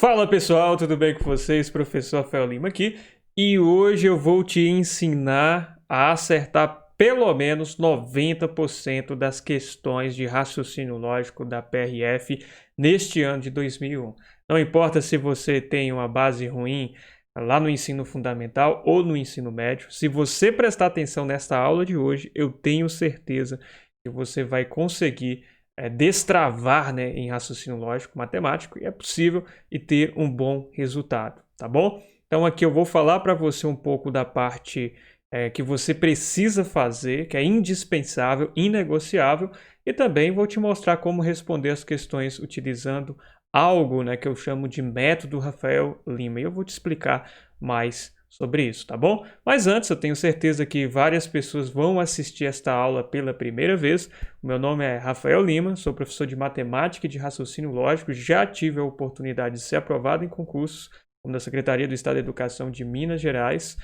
Fala pessoal, tudo bem com vocês? Professor Rafael Lima aqui e hoje eu vou te ensinar a acertar pelo menos 90% das questões de raciocínio lógico da PRF neste ano de 2001. Não importa se você tem uma base ruim lá no ensino fundamental ou no ensino médio, se você prestar atenção nesta aula de hoje, eu tenho certeza que você vai conseguir destravar, né, em raciocínio lógico matemático, e é possível e ter um bom resultado, tá bom? Então aqui eu vou falar para você um pouco da parte que você precisa fazer, que é indispensável, inegociável, e também vou te mostrar como responder as questões utilizando algo, né, que eu chamo de método Rafael Lima, e eu vou te explicar mais sobre isso, tá bom? Mas antes, eu tenho certeza que várias pessoas vão assistir esta aula pela primeira vez. O meu nome é Rafael Lima, sou professor de matemática e de raciocínio lógico, já tive a oportunidade de ser aprovado em concursos, como da Secretaria do Estado da Educação de Minas Gerais,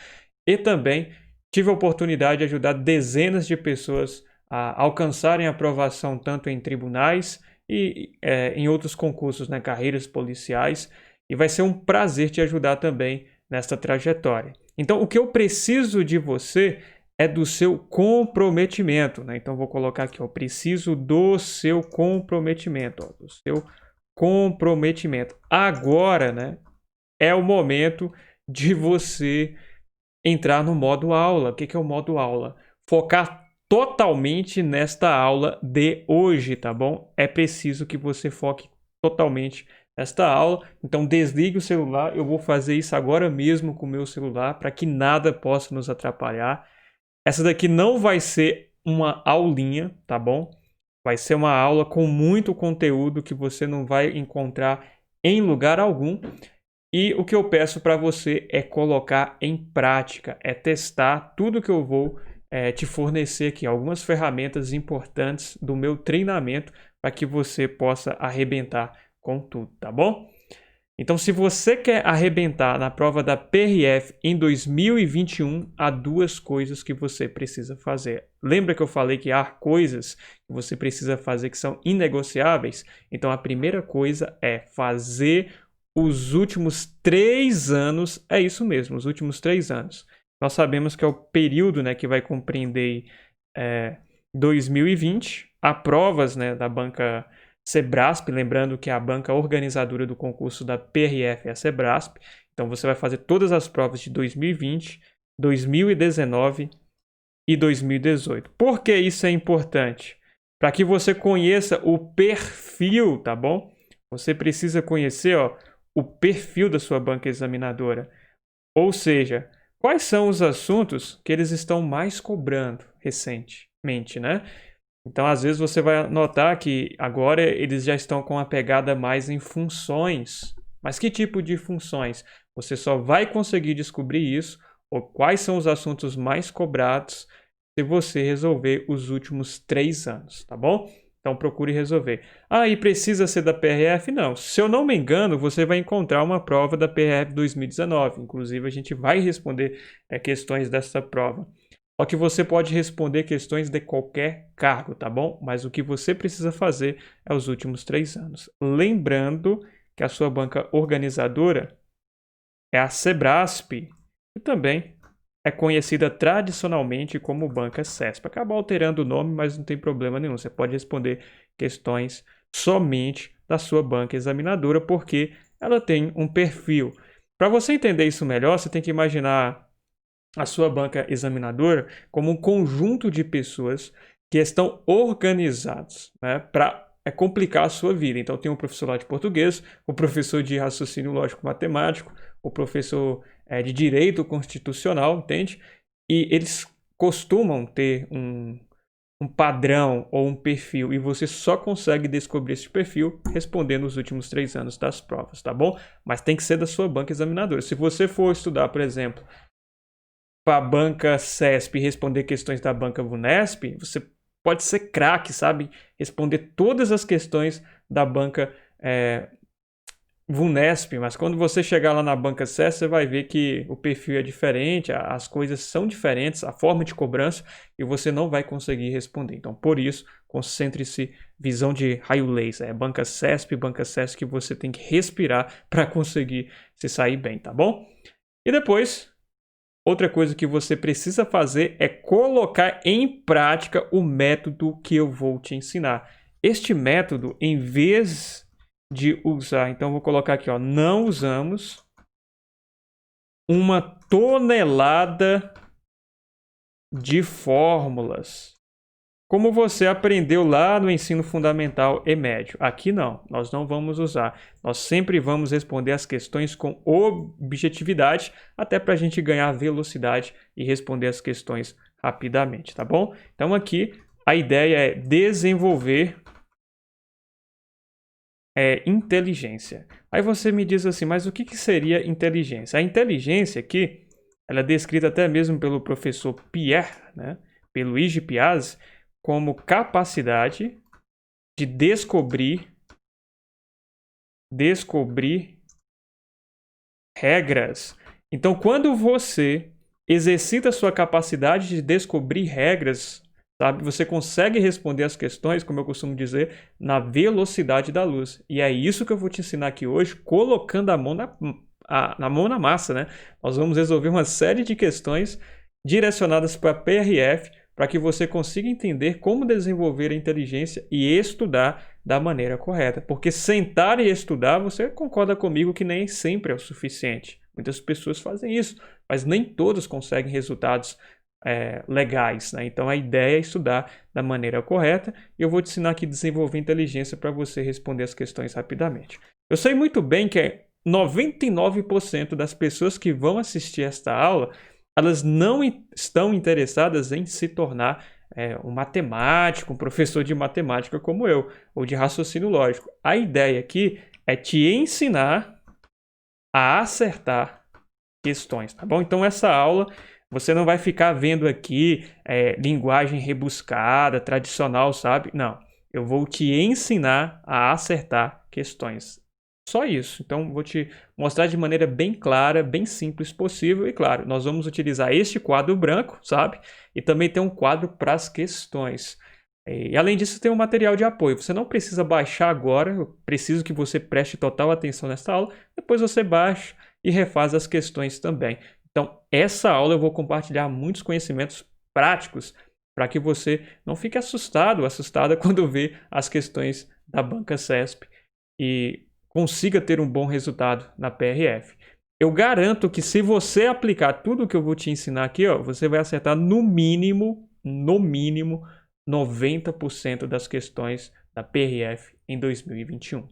e também tive a oportunidade de ajudar dezenas de pessoas a alcançarem aprovação tanto em tribunais e em outros concursos, né, carreiras policiais, e vai ser um prazer te ajudar também nesta trajetória. Então, o que eu preciso de você é do seu comprometimento, né? Então, vou colocar aqui, ó, preciso do seu comprometimento, ó, do seu comprometimento. Agora, né, é o momento de você entrar no modo aula. O que é o modo aula? Focar totalmente nesta aula de hoje, tá bom? É preciso que você foque totalmente esta aula, então desligue o celular, eu vou fazer isso agora mesmo com o meu celular para que nada possa nos atrapalhar. Essa daqui não vai ser uma aulinha, tá bom? Vai ser uma aula com muito conteúdo que você não vai encontrar em lugar algum. E o que eu peço para você é colocar em prática, é testar tudo que eu vou te fornecer aqui, algumas ferramentas importantes do meu treinamento para que você possa arrebentar com tudo, tá bom? Então, se você quer arrebentar na prova da PRF em 2021, há duas coisas que você precisa fazer. Lembra que eu falei que há coisas que você precisa fazer que são inegociáveis? Então, a primeira coisa é fazer os últimos 3 anos, é isso mesmo, os últimos 3 anos. Nós sabemos que é o período, né, que vai compreender 2020, há provas, né, da banca Sebrasp, lembrando que a banca organizadora do concurso da PRF é a Sebrasp. Então você vai fazer todas as provas de 2020, 2019 e 2018. Por que isso é importante? Para que você conheça o perfil, tá bom? Você precisa conhecer, ó, o perfil da sua banca examinadora. Ou seja, quais são os assuntos que eles estão mais cobrando recentemente, né? Então, às vezes, você vai notar que agora eles já estão com uma pegada mais em funções. Mas que tipo de funções? Você só vai conseguir descobrir isso, ou quais são os assuntos mais cobrados, se você resolver os últimos 3 anos, tá bom? Então, procure resolver. Ah, e precisa ser da PRF? Não. Se eu não me engano, você vai encontrar uma prova da PRF 2019. Inclusive, a gente vai responder questões dessa prova. Só que você pode responder questões de qualquer cargo, tá bom? Mas o que você precisa fazer é os últimos 3 anos. Lembrando que a sua banca organizadora é a Sebrasp, que também é conhecida tradicionalmente como banca CESP. Acaba alterando o nome, mas não tem problema nenhum. Você pode responder questões somente da sua banca examinadora, porque ela tem um perfil. Para você entender isso melhor, você tem que imaginar a sua banca examinadora como um conjunto de pessoas que estão organizados, né, para complicar a sua vida. Então, tem um professor lá de português, o professor de raciocínio lógico matemático, o professor de direito constitucional, entende? E eles costumam ter um padrão ou um perfil, e você só consegue descobrir esse perfil respondendo os últimos 3 anos das provas, tá bom? Mas tem que ser da sua banca examinadora. Se você for estudar, por exemplo, para a banca CESP e responder questões da banca VUNESP, você pode ser craque, sabe? Responder todas as questões da banca VUNESP, mas quando você chegar lá na banca CESP, você vai ver que o perfil é diferente, as coisas são diferentes, a forma de cobrança, e você não vai conseguir responder. Então, por isso, concentre-se, visão de raio laser. É banca CESP que você tem que respirar para conseguir se sair bem, tá bom? E depois, outra coisa que você precisa fazer é colocar em prática o método que eu vou te ensinar. Este método, em vez de usar, então vou colocar aqui, ó, não usamos 1 tonelada de fórmulas, como você aprendeu lá no ensino fundamental e médio. Aqui não, nós não vamos usar. Nós sempre vamos responder as questões com objetividade, até para a gente ganhar velocidade e responder as questões rapidamente, tá bom? Então aqui a ideia é desenvolver inteligência. Aí você me diz assim, mas o que seria inteligência? A inteligência aqui, ela é descrita até mesmo pelo professor Pierre, né? Pelo Luigi Piazzi, como capacidade de descobrir regras. Então, quando você exercita a sua capacidade de descobrir regras, sabe, você consegue responder as questões, como eu costumo dizer, na velocidade da luz. E é isso que eu vou te ensinar aqui hoje, colocando a mão na massa, né? Nós vamos resolver uma série de questões direcionadas para PRF, para que você consiga entender como desenvolver a inteligência e estudar da maneira correta. Porque sentar e estudar, você concorda comigo que nem sempre é o suficiente. Muitas pessoas fazem isso, mas nem todos conseguem resultados legais, né? Então a ideia é estudar da maneira correta e eu vou te ensinar aqui a desenvolver inteligência para você responder as questões rapidamente. Eu sei muito bem que 99% das pessoas que vão assistir esta aula, elas não estão interessadas em se tornar um matemático, um professor de matemática como eu, ou de raciocínio lógico. A ideia aqui é te ensinar a acertar questões, tá bom? Então essa aula você não vai ficar vendo aqui linguagem rebuscada, tradicional, sabe? Não, eu vou te ensinar a acertar questões. Só isso. Então, vou te mostrar de maneira bem clara, bem simples possível. E, claro, nós vamos utilizar este quadro branco, sabe? E também tem um quadro para as questões. E, além disso, tem um material de apoio. Você não precisa baixar agora. Eu preciso que você preste total atenção nessa aula. Depois você baixa e refaz as questões também. Então, essa aula eu vou compartilhar muitos conhecimentos práticos para que você não fique assustado, assustada quando vê as questões da banca CESP e consiga ter um bom resultado na PRF. Eu garanto que se você aplicar tudo o que eu vou te ensinar aqui, ó, você vai acertar no mínimo 90% das questões da PRF em 2021.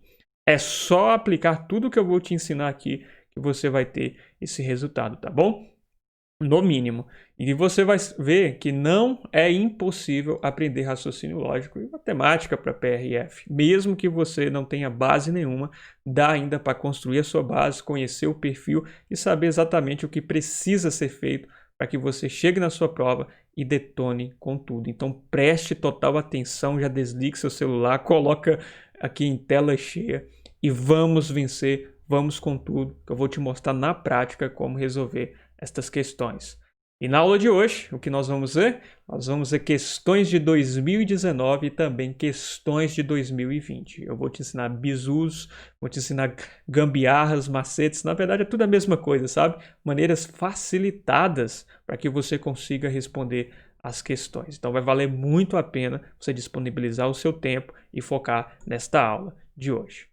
É só aplicar tudo o que eu vou te ensinar aqui que você vai ter esse resultado, tá bom? No mínimo. E você vai ver que não é impossível aprender raciocínio lógico e matemática para PRF. Mesmo que você não tenha base nenhuma, dá ainda para construir a sua base, conhecer o perfil e saber exatamente o que precisa ser feito para que você chegue na sua prova e detone com tudo. Então preste total atenção, já desligue seu celular, coloca aqui em tela cheia e vamos vencer, vamos com tudo, que eu vou te mostrar na prática como resolver estas questões. E na aula de hoje, o que nós vamos ver? Nós vamos ver questões de 2019 e também questões de 2020. Eu vou te ensinar bizus, vou te ensinar gambiarras, macetes. Na verdade, é tudo a mesma coisa, sabe? Maneiras facilitadas para que você consiga responder as questões. Então, vai valer muito a pena você disponibilizar o seu tempo e focar nesta aula de hoje.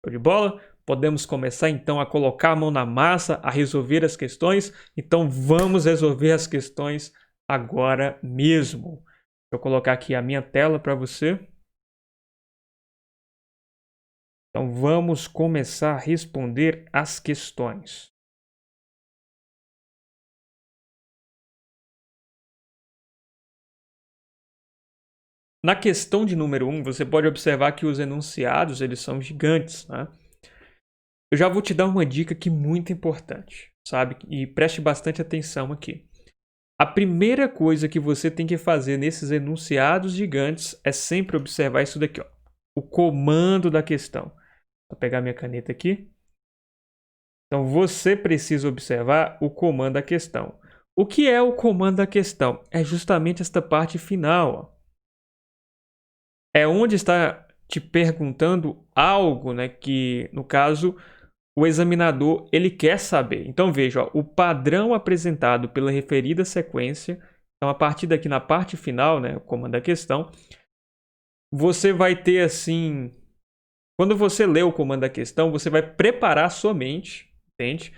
Show de bola? Podemos começar então a colocar a mão na massa, a resolver as questões. Então vamos resolver as questões agora mesmo. Vou colocar aqui a minha tela para você. Então vamos começar a responder as questões. Na questão de número 1, você pode observar que os enunciados eles são gigantes, né? Eu já vou te dar uma dica aqui muito importante, sabe? E preste bastante atenção aqui. A primeira coisa que você tem que fazer nesses enunciados gigantes é sempre observar isso daqui, ó, o comando da questão. Vou pegar minha caneta aqui. Então, você precisa observar o comando da questão. O que é o comando da questão? É justamente esta parte final, ó. é onde está te perguntando algo, né, que, no caso, o examinador ele quer saber. Então, veja, ó, o padrão apresentado pela referida sequência. Então, a partir daqui na parte final, né, o comando da questão, você vai ter assim... Quando você lê o comando da questão, você vai preparar a sua mente, entende?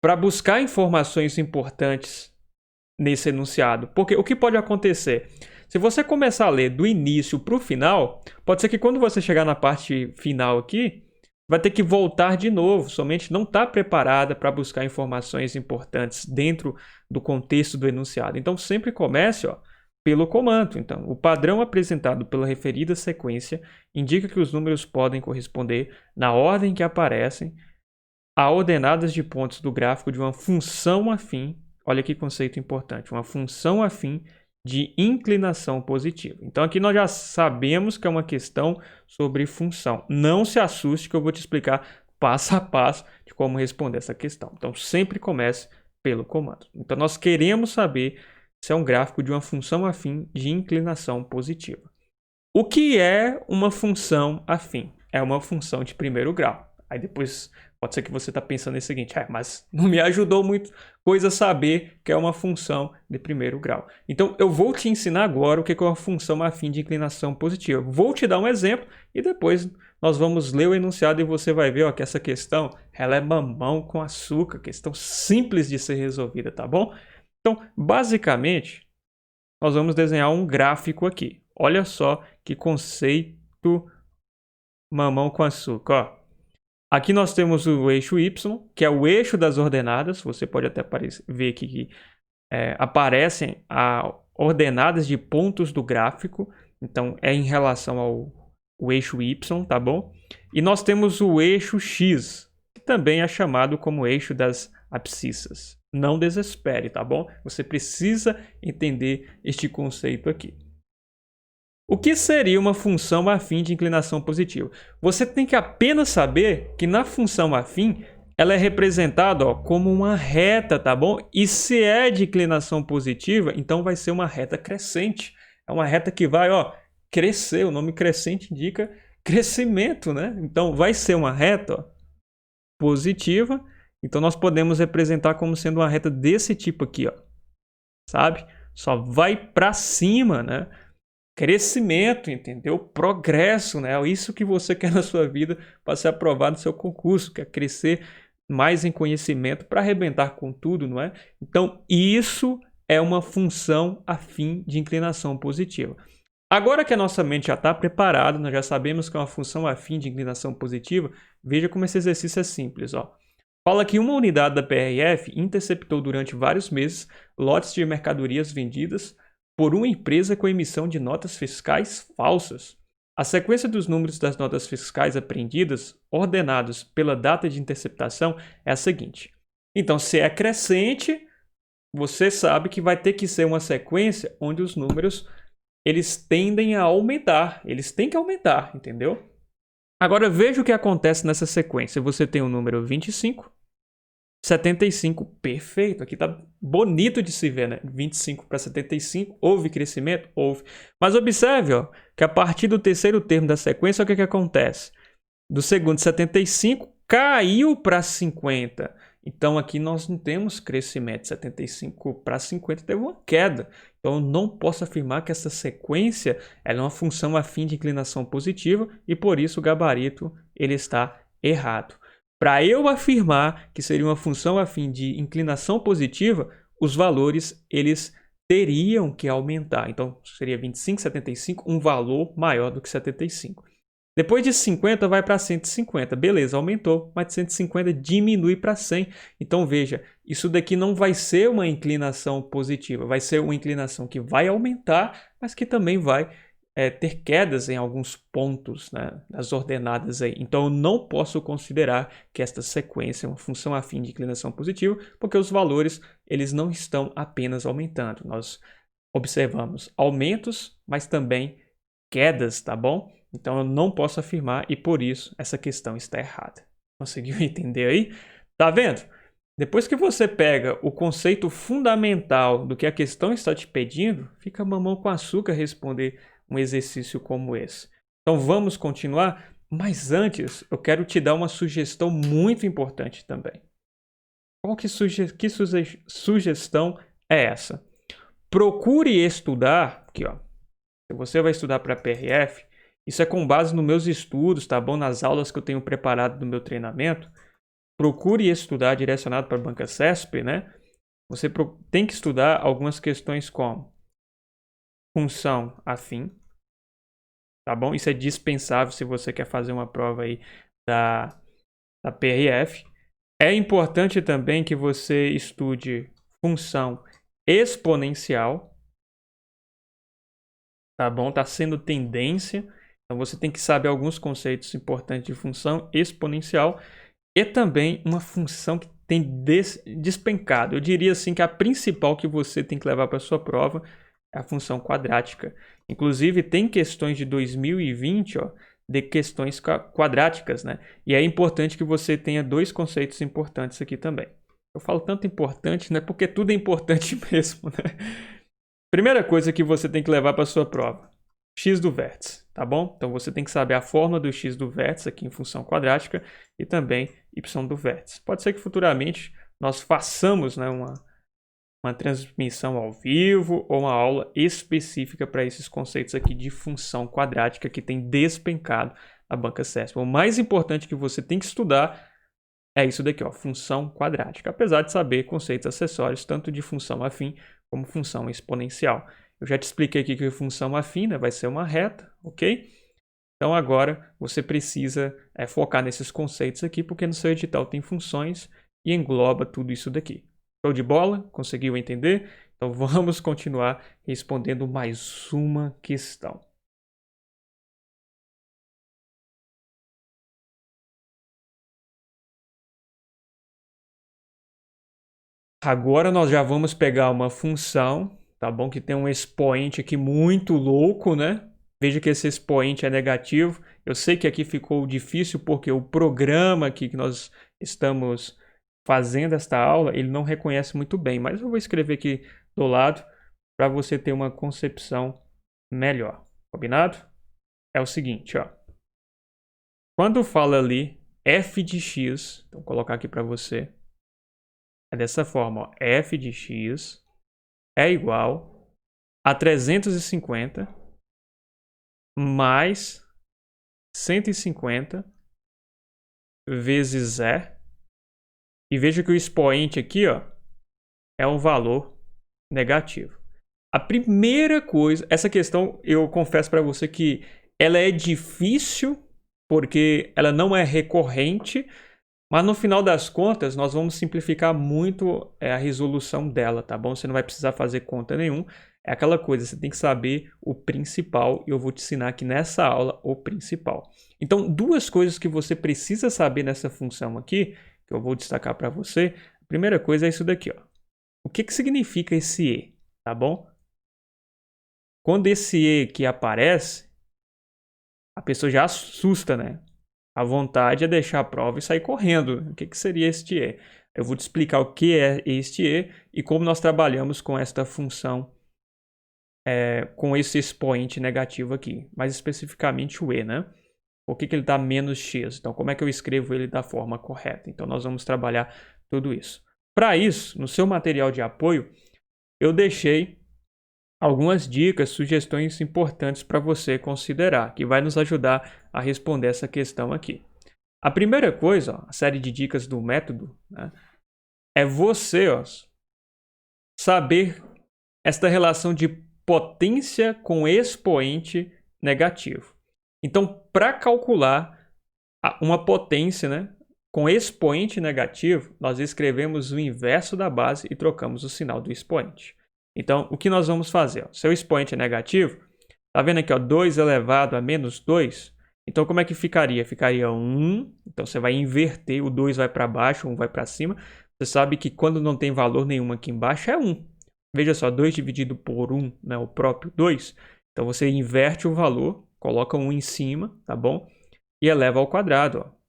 Para buscar informações importantes nesse enunciado. Porque o que pode acontecer? Se você começar a ler do início para o final, pode ser que quando você chegar na parte final aqui, vai ter que voltar de novo. Sua mente não está preparada para buscar informações importantes dentro do contexto do enunciado. Então, sempre comece, ó, pelo comando. Então, o padrão apresentado pela referida sequência indica que os números podem corresponder, na ordem que aparecem, a ordenadas de pontos do gráfico de uma função afim. Olha que conceito importante. Uma função afim de inclinação positiva. Então, aqui nós já sabemos que é uma questão sobre função. Não se assuste que eu vou te explicar passo a passo de como responder essa questão. Então, sempre comece pelo comando. Então, nós queremos saber se é um gráfico de uma função afim de inclinação positiva. O que é uma função afim? É uma função de primeiro grau. Aí depois pode ser que você está pensando no seguinte, mas não me ajudou muito coisa saber que é uma função de primeiro grau. Então eu vou te ensinar agora o que é uma função afim de inclinação positiva. Vou te dar um exemplo e depois nós vamos ler o enunciado e você vai ver, ó, que essa questão ela é mamão com açúcar, questão simples de ser resolvida, tá bom? Então, basicamente, nós vamos desenhar um gráfico aqui. Olha só que conceito mamão com açúcar. Ó. Aqui nós temos o eixo Y, que é o eixo das ordenadas. Você pode até ver aqui que aparecem ordenadas de pontos do gráfico. Então, é em relação ao eixo Y, tá bom? E nós temos o eixo X, que também é chamado como eixo das abscissas. Não desespere, tá bom? Você precisa entender este conceito aqui. O que seria uma função afim de inclinação positiva? Você tem que apenas saber que na função afim, ela é representada, ó, como uma reta, tá bom? E se é de inclinação positiva, então vai ser uma reta crescente. É uma reta que vai, ó, crescer. O nome crescente indica crescimento, né? Então vai ser uma reta, ó, positiva. Então, nós podemos representar como sendo uma reta desse tipo aqui, ó. Sabe? Só vai para cima, né? Crescimento, entendeu? Progresso, né? É isso que você quer na sua vida para ser aprovado no seu concurso, quer crescer mais em conhecimento para arrebentar com tudo, não é? Então, isso é uma função afim de inclinação positiva. Agora que a nossa mente já está preparada, nós já sabemos que é uma função afim de inclinação positiva, veja como esse exercício é simples, ó. Fala que uma unidade da PRF interceptou durante vários meses lotes de mercadorias vendidas por uma empresa com emissão de notas fiscais falsas. A sequência dos números das notas fiscais apreendidas, ordenados pela data de interceptação, é a seguinte. Então, se é crescente, você sabe que vai ter que ser uma sequência onde os números eles tendem a aumentar. Eles têm que aumentar, entendeu? Agora, veja o que acontece nessa sequência. Você tem o número 25, 75, perfeito. Aqui tá bonito de se ver, né? 25 para 75, houve crescimento? Houve. Mas observe, ó, que a partir do terceiro termo da sequência, o que acontece? Do segundo 75, caiu para 50. Então, aqui nós não temos crescimento. 75 para 50 teve uma queda. Então, eu não posso afirmar que essa sequência ela é uma função afim de inclinação positiva e, por isso, o gabarito ele está errado. Para eu afirmar que seria uma função afim de inclinação positiva, os valores eles teriam que aumentar. Então, seria 25, 75, um valor maior do que 75. Depois de 50 vai para 150. Beleza, aumentou, mas de 150 diminui para 100. Então veja, isso daqui não vai ser uma inclinação positiva, vai ser uma inclinação que vai aumentar, mas que também vai ter quedas em alguns pontos, né, nas ordenadas aí. Então eu não posso considerar que esta sequência é uma função afim de inclinação positiva, porque os valores eles não estão apenas aumentando. Nós observamos aumentos, mas também quedas, tá bom? Então eu não posso afirmar e por isso essa questão está errada. Conseguiu entender aí? Tá vendo? Depois que você pega o conceito fundamental do que a questão está te pedindo, fica mamão com açúcar responder um exercício como esse. Então vamos continuar, mas antes eu quero te dar uma sugestão muito importante também. Qual que sugestão é essa? Procure estudar, aqui ó, se você vai estudar para PRF, isso é com base nos meus estudos, tá bom? Nas aulas que eu tenho preparado no meu treinamento. Procure estudar direcionado para a banca CESP, né? Você tem que estudar algumas questões como função afim, tá bom? Isso é dispensável se você quer fazer uma prova aí da PRF. É importante também que você estude função exponencial, tá bom? Tá sendo tendência, então você tem que saber alguns conceitos importantes de função exponencial e também uma função que tem despencado. Eu diria assim que a principal que você tem que levar para sua prova é a função quadrática. Inclusive tem questões de 2020, ó, de questões quadráticas, né? E é importante que você tenha dois conceitos importantes aqui também. Eu falo tanto importante, né? Porque tudo é importante mesmo, né? Primeira coisa que você tem que levar para sua prova: x do vértice, tá bom? Então você tem que saber a forma do x do vértice aqui em função quadrática e também y do vértice. Pode ser que futuramente nós façamos, né, uma transmissão ao vivo ou uma aula específica para esses conceitos aqui de função quadrática que tem despencado na banca CESP. O mais importante que você tem que estudar é isso daqui, ó, função quadrática, apesar de saber conceitos acessórios tanto de função afim como função exponencial. Eu já te expliquei aqui que a função afim, né, vai ser uma reta, ok? Então agora você precisa focar nesses conceitos aqui, porque no seu edital tem funções e engloba tudo isso daqui. Show de bola? Conseguiu entender? Então vamos continuar respondendo mais uma questão. Agora nós já vamos pegar uma função, tá bom? Que tem um expoente aqui muito louco, né? Veja que esse expoente é negativo. Eu sei que aqui ficou difícil porque o programa aqui que nós estamos fazendo esta aula, ele não reconhece muito bem, mas eu vou escrever aqui do lado para você ter uma concepção melhor. Combinado? É o seguinte, ó. Quando fala ali f de x, então vou colocar aqui para você, é dessa forma, ó, f de x é igual a 350 mais 150 vezes e. E veja que o expoente aqui, ó, é um valor negativo. A primeira coisa, essa questão eu confesso para você que ela é difícil porque ela não é recorrente, mas no final das contas nós vamos simplificar muito a resolução dela, tá bom? Você não vai precisar fazer conta nenhum. É aquela coisa, você tem que saber o principal e eu vou te ensinar aqui nessa aula o principal. Então, duas coisas que você precisa saber nessa função aqui, que eu vou destacar para você. A primeira coisa é isso daqui, ó. O que significa esse e, tá bom? Quando esse e aqui aparece, a pessoa já assusta, né? A vontade é deixar a prova e sair correndo. O que seria este e? Eu vou te explicar o que é este e como nós trabalhamos com esta função, com esse expoente negativo aqui. Mais especificamente o e, né? Por que ele dá menos x? Então, como é que eu escrevo ele da forma correta? Então, nós vamos trabalhar tudo isso. Para isso, no seu material de apoio, eu deixei algumas dicas, sugestões importantes para você considerar, que vai nos ajudar a responder essa questão aqui. A primeira coisa, ó, a série de dicas do método, né, é você, ó, saber esta relação de potência com expoente negativo. Então, para calcular uma potência, né, com expoente negativo, nós escrevemos o inverso da base e trocamos o sinal do expoente. Então, o que nós vamos fazer? Ó, seu expoente é negativo, tá vendo aqui, ó, 2 elevado a menos 2? Então, como é que ficaria? Ficaria 1, então você vai inverter, o 2 vai para baixo, 1 vai para cima. Você sabe que quando não tem valor nenhum aqui embaixo é 1. Veja só, 2 dividido por 1, né, o próprio 2. Então, você inverte o valor, coloca 1 em cima, tá bom? E eleva ao quadrado, ó.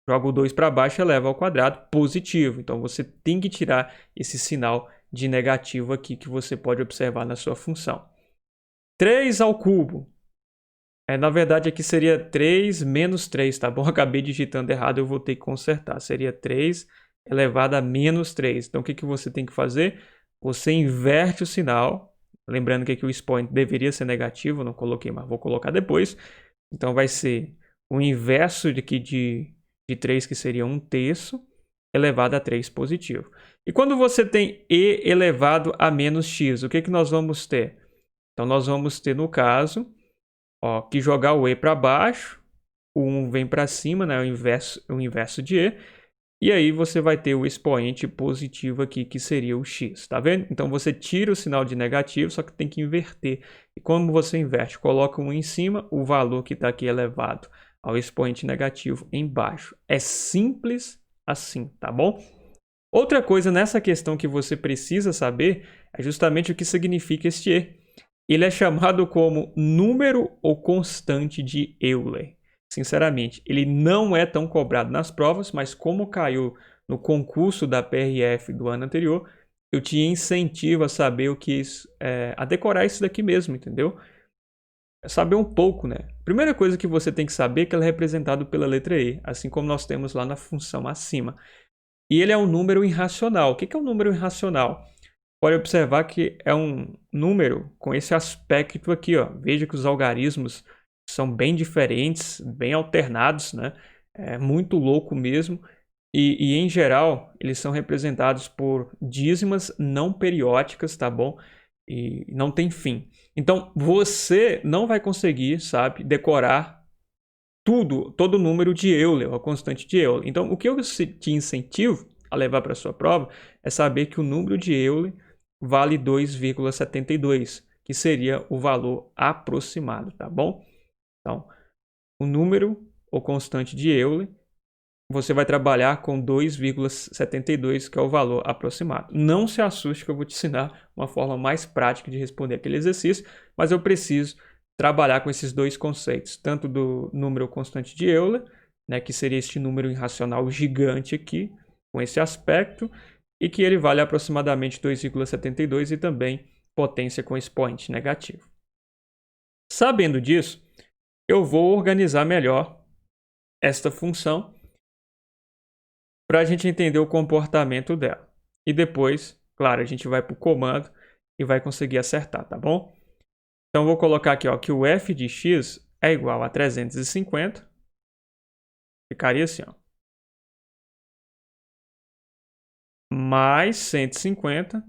Joga o 2 para baixo e eleva ao quadrado, positivo. Então, você tem que tirar esse sinal de negativo aqui que você pode observar na sua função. 3 ao cubo. Na verdade, aqui seria 3 menos 3, tá bom? Acabei digitando errado, eu vou ter que consertar. Seria 3 elevado a menos 3. Então, o que, que você tem que fazer? Você inverte o sinal. Lembrando que aqui o expoente deveria ser negativo, não coloquei, mas vou colocar depois. Então, vai ser o inverso aqui de 3, que seria 1/3, elevado a 3 positivo. E quando você tem e elevado a menos x, o que, que nós vamos ter? Então, nós vamos ter, no caso, que jogar o e para baixo, o 1 vem para cima, né, o inverso de e, e aí você vai ter o expoente positivo aqui, que seria o x, tá vendo? Então você tira o sinal de negativo, só que tem que inverter. E como você inverte? Coloca um em cima, o valor que está aqui elevado ao expoente negativo embaixo. É simples assim, tá bom? Outra coisa nessa questão que você precisa saber é justamente o que significa este e. Ele é chamado como número ou constante de Euler. Sinceramente, ele não é tão cobrado nas provas, mas como caiu no concurso da PRF do ano anterior, eu te incentivo a saber a decorar isso daqui mesmo, entendeu? Saber um pouco, né? Primeira coisa que você tem que saber é que ele é representado pela letra E, assim como nós temos lá na função acima. E ele é um número irracional. O que é um número irracional? Pode observar que é um número com esse aspecto aqui, ó. Veja que os algarismos são bem diferentes, bem alternados, né? É muito louco mesmo. E em geral, eles são representados por dízimas não periódicas, tá bom? E não tem fim. Então, você não vai conseguir, sabe, decorar todo o número de Euler, a constante de Euler. Então, o que eu te incentivo a levar para a sua prova é saber que o número de Euler vale 2,72, que seria o valor aproximado, tá bom? Então, o número ou constante de Euler, você vai trabalhar com 2,72, que é o valor aproximado. Não se assuste que eu vou te ensinar uma forma mais prática de responder aquele exercício, mas eu preciso trabalhar com esses dois conceitos, tanto do número constante de Euler, né, que seria este número irracional gigante aqui, com esse aspecto, e que ele vale aproximadamente 2,72 e também potência com expoente negativo. Sabendo disso, eu vou organizar melhor esta função para a gente entender o comportamento dela. E depois, claro, a gente vai para o comando e vai conseguir acertar, tá bom? Então, vou colocar aqui ó, que o f de x é igual a 350. Ficaria assim, ó. Mais 150.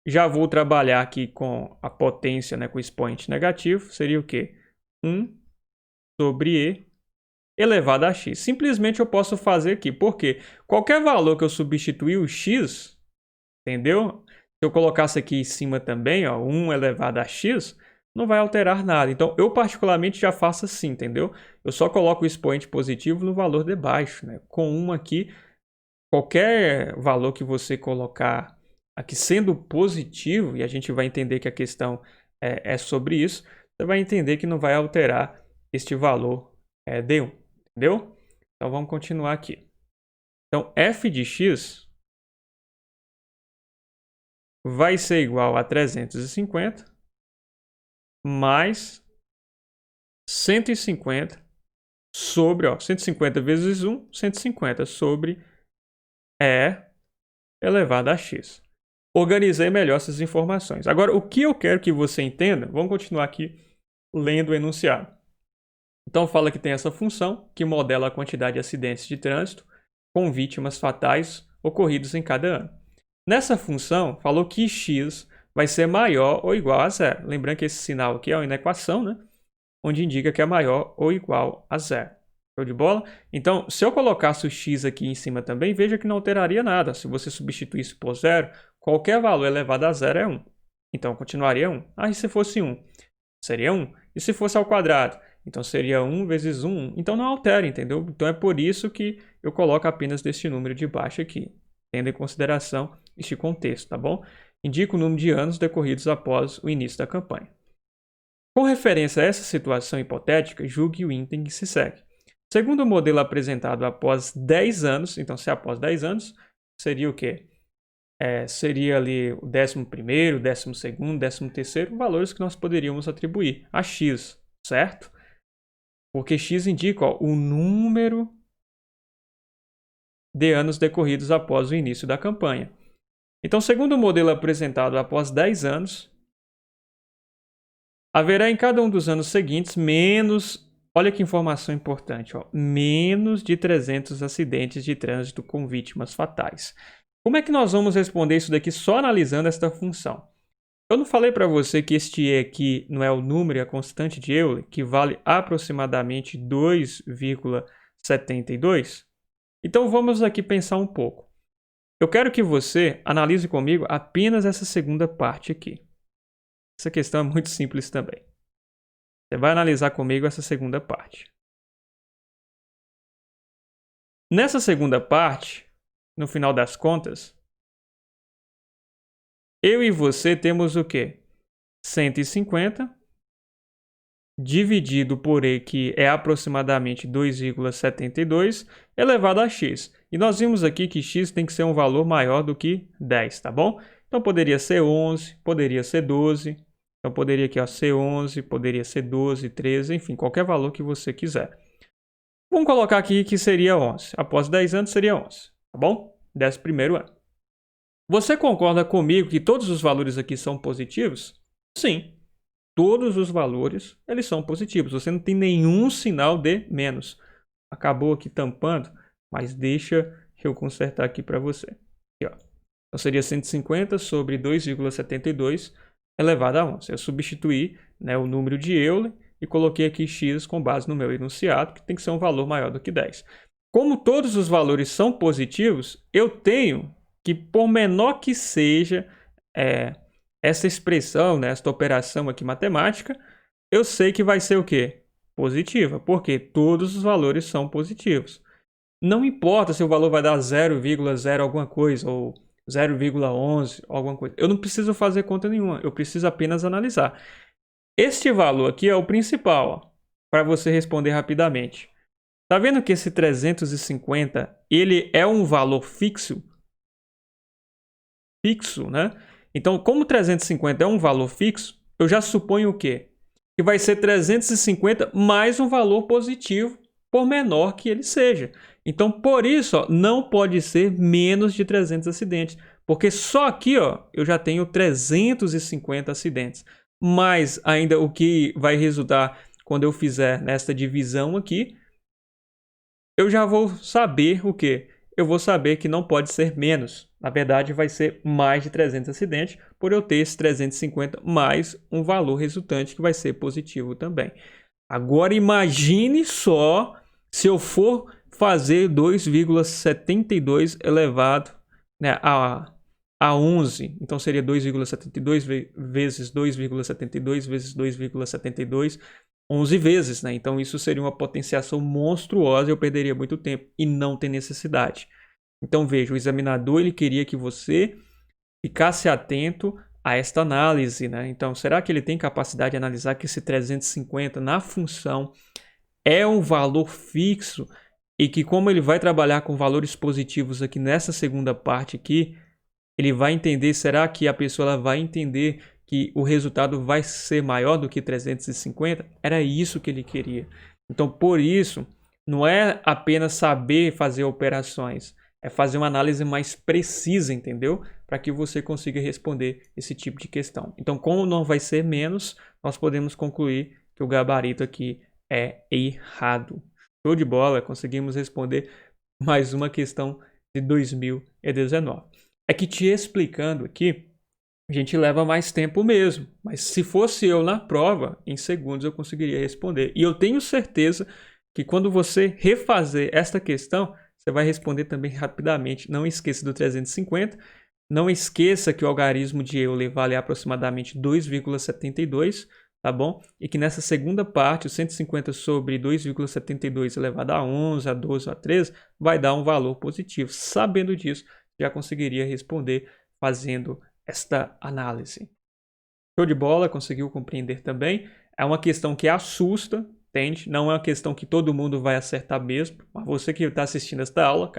Já vou trabalhar aqui com a potência, né, com o expoente negativo. Seria o quê? 1 sobre e elevado a x. Simplesmente eu posso fazer aqui, porque qualquer valor que eu substituir o x, entendeu? Se eu colocasse aqui em cima também, ó, 1 elevado a x, não vai alterar nada. Então, eu particularmente já faço assim, entendeu? Eu só coloco o expoente positivo no valor de baixo, né? Com 1 aqui, qualquer valor que você colocar aqui sendo positivo, e a gente vai entender que a questão é sobre isso, você vai entender que não vai alterar este valor de 1, entendeu? Então, vamos continuar aqui. Então, f de x vai ser igual a 350 mais 150 sobre, 150 vezes 1, 150 sobre E elevado a x. Organizei melhor essas informações. Agora, o que eu quero que você entenda, vamos continuar aqui lendo o enunciado. Então, fala que tem essa função que modela a quantidade de acidentes de trânsito com vítimas fatais ocorridos em cada ano. Nessa função, falou que x vai ser maior ou igual a zero. Lembrando que esse sinal aqui é uma inequação, né? Onde indica que é maior ou igual a zero. Show de bola? Então, se eu colocasse o x aqui em cima também, veja que não alteraria nada. Se você substituísse por zero, qualquer valor elevado a zero é 1. Então, continuaria 1. Ah, e se fosse 1? Seria 1. E se fosse ao quadrado? Então, seria 1 vezes 1. Então, não altera, entendeu? Então, é por isso que eu coloco apenas deste número de baixo aqui, tendo em consideração este contexto, tá bom? Indica o número de anos decorridos após o início da campanha. Com referência a essa situação hipotética, julgue o item que se segue. Segundo o modelo apresentado após 10 anos, então se após 10 anos, seria o quê? seria ali o 11º, 12º, 13º, valores que nós poderíamos atribuir a x, certo? Porque x indica o número de anos decorridos após o início da campanha. Então, segundo o modelo apresentado após 10 anos, haverá em cada um dos anos seguintes menos, olha que informação importante, menos de 300 acidentes de trânsito com vítimas fatais. Como é que nós vamos responder isso daqui só analisando esta função? Eu não falei para você que este E aqui não é o número, é a constante de Euler, que vale aproximadamente 2,72? Então vamos aqui pensar um pouco. Eu quero que você analise comigo apenas essa segunda parte aqui. Essa questão é muito simples também. Você vai analisar comigo essa segunda parte. Nessa segunda parte, no final das contas, eu e você temos o quê? 150 dividido por E, que é aproximadamente 2,72, elevado a x. E nós vimos aqui que x tem que ser um valor maior do que 10, tá bom? Então poderia ser 11, poderia ser 12, então poderia aqui ser 11, poderia ser 12, 13, enfim, qualquer valor que você quiser. Vamos colocar aqui que seria 11. Após 10 anos seria 11, tá bom? 11º ano. Você concorda comigo que todos os valores aqui são positivos? Sim. Todos os valores, eles são positivos. Você não tem nenhum sinal de menos. Acabou aqui tampando, mas deixa eu consertar aqui para você. Aqui, ó. Então seria 150 sobre 2,72 elevado a 11. Eu substituí, né, o número de Euler e coloquei aqui x com base no meu enunciado, que tem que ser um valor maior do que 10. Como todos os valores são positivos, eu tenho que, por menor que seja essa expressão, né, esta operação aqui matemática, eu sei que vai ser o quê? Positiva, porque todos os valores são positivos. Não importa se o valor vai dar 0,0 alguma coisa ou 0,11 alguma coisa. Eu não preciso fazer conta nenhuma, eu preciso apenas analisar. Este valor aqui é o principal, para você responder rapidamente. Tá vendo que esse 350, ele é um valor fixo? Fixo, né? Então, como 350 é um valor fixo, eu já suponho o quê? Que vai ser 350 mais um valor positivo, por menor que ele seja. Então, por isso, não pode ser menos de 300 acidentes, porque só aqui eu já tenho 350 acidentes. Mas ainda o que vai resultar quando eu fizer nesta divisão aqui, eu já vou saber o quê? Eu vou saber que não pode ser menos. Na verdade, vai ser mais de 300 acidentes, por eu ter esse 350 mais um valor resultante que vai ser positivo também. Agora, imagine só se eu for fazer 2,72 elevado, né, a 11. Então, seria 2,72 vezes 2,72 vezes 2,72, 11 vezes, né? Então isso seria uma potenciação monstruosa e eu perderia muito tempo e não tem necessidade. Então veja, o examinador ele queria que você ficasse atento a esta análise, né? Então será que ele tem capacidade de analisar que esse 350 na função é um valor fixo e que como ele vai trabalhar com valores positivos aqui nessa segunda parte aqui, ele vai entender, será que a pessoa ela vai entender que o resultado vai ser maior do que 350? Era isso que ele queria. Então, por isso, não é apenas saber fazer operações, é fazer uma análise mais precisa, entendeu? Para que você consiga responder esse tipo de questão. Então, como não vai ser menos, nós podemos concluir que o gabarito aqui é errado. Show de bola, conseguimos responder mais uma questão de 2019. É que te explicando aqui, a gente leva mais tempo mesmo. Mas se fosse eu na prova, em segundos eu conseguiria responder. E eu tenho certeza que quando você refazer esta questão, você vai responder também rapidamente. Não esqueça do 350. Não esqueça que o algarismo de Euler vale aproximadamente 2,72, tá bom? E que nessa segunda parte, o 150 sobre 2,72 elevado a 11, a 12, a 13, vai dar um valor positivo. Sabendo disso, já conseguiria responder fazendo esta análise. Show de bola, conseguiu compreender também. É uma questão que assusta, entende? Não é uma questão que todo mundo vai acertar mesmo, mas você que está assistindo esta aula,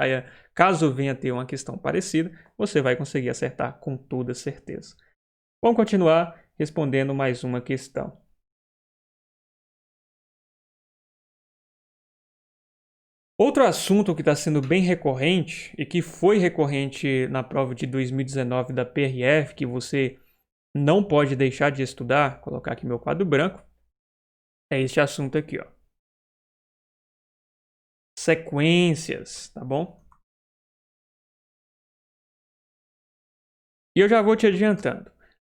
caso venha ter uma questão parecida, você vai conseguir acertar com toda certeza. Vamos continuar respondendo mais uma questão. Outro assunto que está sendo bem recorrente e que foi recorrente na prova de 2019 da PRF, que você não pode deixar de estudar, vou colocar aqui meu quadro branco, é este assunto aqui, ó. Sequências, tá bom? E eu já vou te adiantando.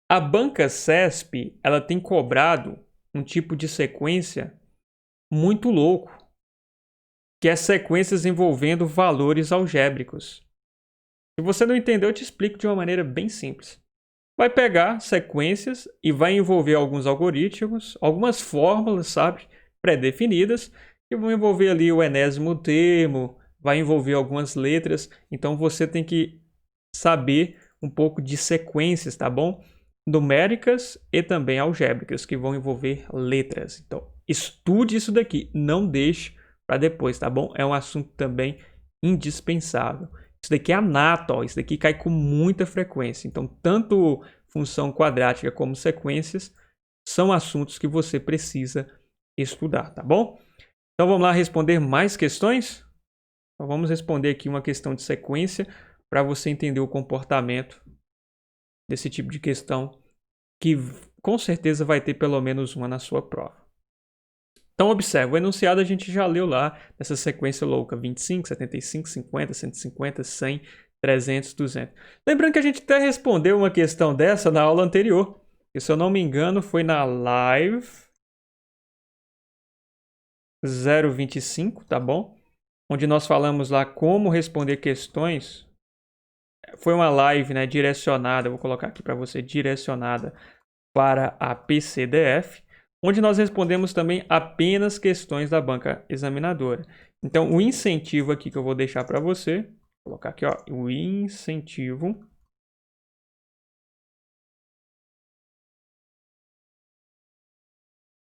A banca CESP, ela tem cobrado um tipo de sequência muito louco, que é sequências envolvendo valores algébricos. Se você não entendeu, eu te explico de uma maneira bem simples. Vai pegar sequências e vai envolver alguns algoritmos, algumas fórmulas, sabe, pré-definidas, que vão envolver ali o enésimo termo, vai envolver algumas letras. Então você tem que saber um pouco de sequências, tá bom? Numéricas e também algébricas, que vão envolver letras. Então, estude isso daqui, não deixe para depois, tá bom? É um assunto também indispensável. Isso daqui é a nata, ó. Isso daqui cai com muita frequência. Então, tanto função quadrática como sequências são assuntos que você precisa estudar, tá bom? Então, vamos lá responder mais questões? Então, vamos responder aqui uma questão de sequência para você entender o comportamento desse tipo de questão, que com certeza vai ter pelo menos uma na sua prova. Então, observe, o enunciado a gente já leu lá, nessa sequência louca, 25, 75, 50, 150, 100, 300, 200. Lembrando que a gente até respondeu uma questão dessa na aula anterior, que se eu não me engano foi na live 025, tá bom? Onde nós falamos lá como responder questões. Foi uma live, né, direcionada, vou colocar aqui para você, direcionada para a PCDF, onde nós respondemos também apenas questões da banca examinadora. Então, o incentivo aqui que eu vou deixar para você, vou colocar aqui, ó, o incentivo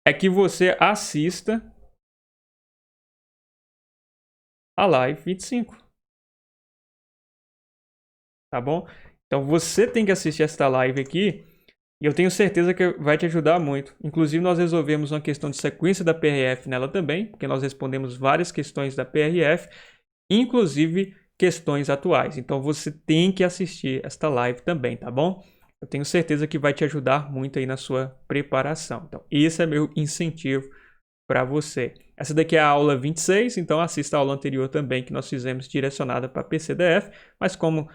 é que você assista a live 25. Tá bom? Então, você tem que assistir esta live aqui e eu tenho certeza que vai te ajudar muito. Inclusive, nós resolvemos uma questão de sequência da PRF nela também, porque nós respondemos várias questões da PRF, inclusive questões atuais. Então, você tem que assistir esta live também, tá bom? Eu tenho certeza que vai te ajudar muito aí na sua preparação. Então, esse é meu incentivo para você. Essa daqui é a aula 26, então assista a aula anterior também que nós fizemos direcionada para PCDF, mas como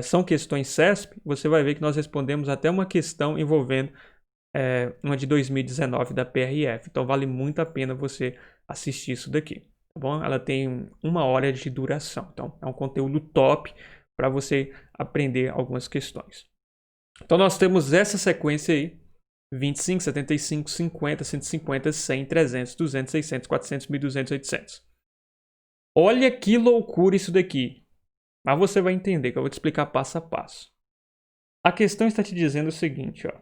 são questões CESP, você vai ver que nós respondemos até uma questão envolvendo uma de 2019 da PRF. Então vale muito a pena você assistir isso daqui, tá bom? Ela tem 1 hora de duração, então é um conteúdo top para você aprender algumas questões. Então nós temos essa sequência aí, 25, 75, 50, 150, 100, 300, 200, 600, 400, 1200, 800. Olha que loucura isso daqui. Mas você vai entender que eu vou te explicar passo a passo. A questão está te dizendo o seguinte, ó.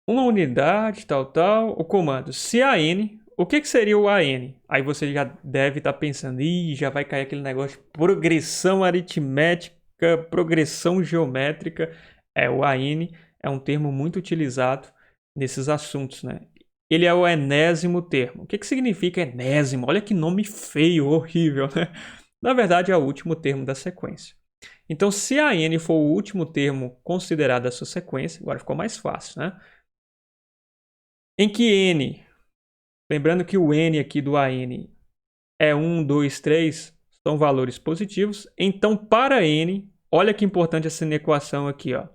Uma unidade, tal, o comando CAN. O que seria o AN? Aí você já deve estar pensando, já vai cair aquele negócio de progressão aritmética, progressão geométrica. O AN é um termo muito utilizado nesses assuntos, né? Ele é o enésimo termo. O que significa enésimo? Olha que nome feio, horrível, né? Na verdade, é o último termo da sequência. Então, se a n for o último termo considerado da sua sequência, agora ficou mais fácil, né? Em que n, lembrando que o n aqui do AN é 1, 2, 3, são valores positivos. Então, para n, olha que importante essa equação aqui, ó.